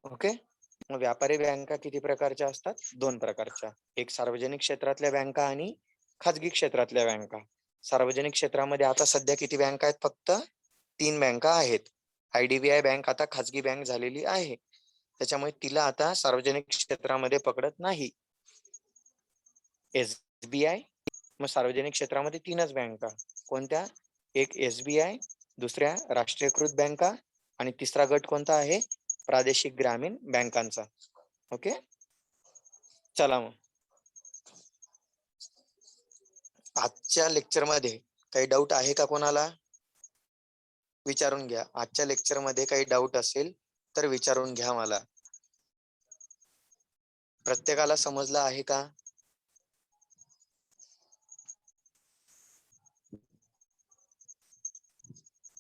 ओके. मग व्यापारी बँका किती प्रकारच्या असतात? 2 प्रकारच्या. एक सार्वजनिक क्षेत्रातल्या बँका आणि खाजगी क्षेत्रातल्या बँका. सार्वजनिक क्षेत्रामध्ये आता सध्या किती बँका आहेत? फक्त 3 बँका आहेत. IDBI बँक आता खाजगी बँक झालेली आहे. त्याच्यामुळे तिला आता सार्वजनिक क्षेत्रामध्ये पकडत नाही. SBI, मग सार्वजनिक क्षेत्रामध्ये 3च बँका. कोणत्या? एक SBI, दुसऱ्या राष्ट्रीयकृत बँका आणि तिसरा गट कोणता आहे? प्रादेशिक ग्रामीण बँकांचा. ओके. चला मग आजच्या लेक्चरमध्ये काही डाऊट आहे का कोणाला? विचारून घ्या. आजच्या लेक्चरमध्ये काही डाऊट असेल तर विचारून घ्या मला. प्रत्येकाला समजलं आहे का?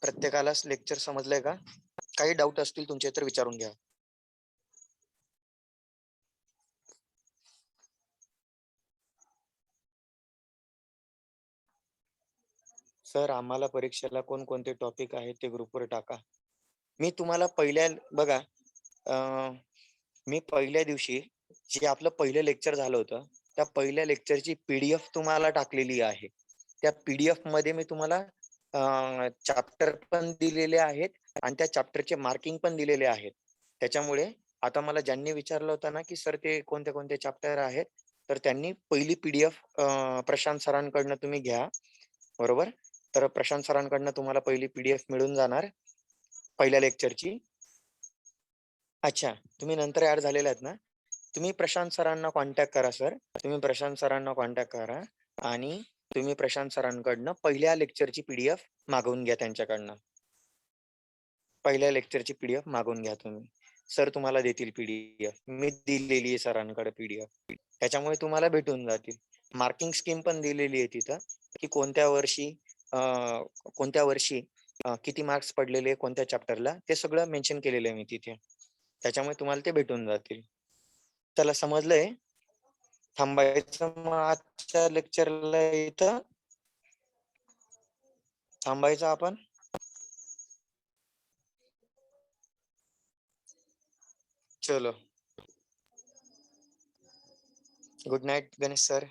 प्रत्येकालाच लेक्चर समजलंय का? काही डाऊट असतील तुमचे तर विचारून घ्या. सर आम्हाला परीक्षेला कोणकोणते टॉपिक आहेत ते ग्रुपवर टाका. मी तुम्हाला बघा मी पहिल्या दिवशी जे आपलं पहिलं लेक्चर झालं होतं त्या पहिल्या लेक्चरची PDF तुम्हाला टाकलेली आहे. त्या PDF मध्ये मी तुम्हाला चॅप्टर पण दिलेले आहेत आणि त्या चॅप्टरचे मार्किंग पण दिलेले आहेत. त्याच्यामुळे आता मला ज्यांनी विचारलं होतं ना की सर ते कोणते कोणते चॅप्टर आहेत तर त्यांनी पहिली PDF प्रशांत सरांकडनं तुम्ही घ्या. बरोबर. तर प्रशांत सरांकडनं तुम्हाला पहिली PDF मिळून जाणार पहिल्या लेक्चरची. अच्छा, तुम्ही नंतर ऍड झालेले आहेत ना. तुम्ही प्रशांत सरांना कॉन्टॅक्ट करा सर. तुम्ही प्रशांत सरांना कॉन्टॅक्ट करा आणि तुम्ही प्रशांत सरांकडनं पहिल्या लेक्चरची PDF मागवून घ्या त्यांच्याकडनं. पहिल्या लेक्चरची PDF मागवून घ्या तुम्ही. सर तुम्हाला देतील PDF. मी दिलेली आहे सरांकडे PDF. त्याच्यामुळे तुम्हाला भेटून जातील. मार्किंग स्कीम पण दिलेली आहे तिथं की कोणत्या वर्षी किती मार्क्स पडलेले कोणत्या चॅप्टरला ते सगळं मेन्शन केलेलं आहे मी तिथे. त्याच्यामुळे तुम्हाला ते भेटून जातील. त्याला समजलंय? थांबायचं मग आजच्या लेक्चरला इथं थांबायचं आपण. चलो गुड नाईट गणेश सर.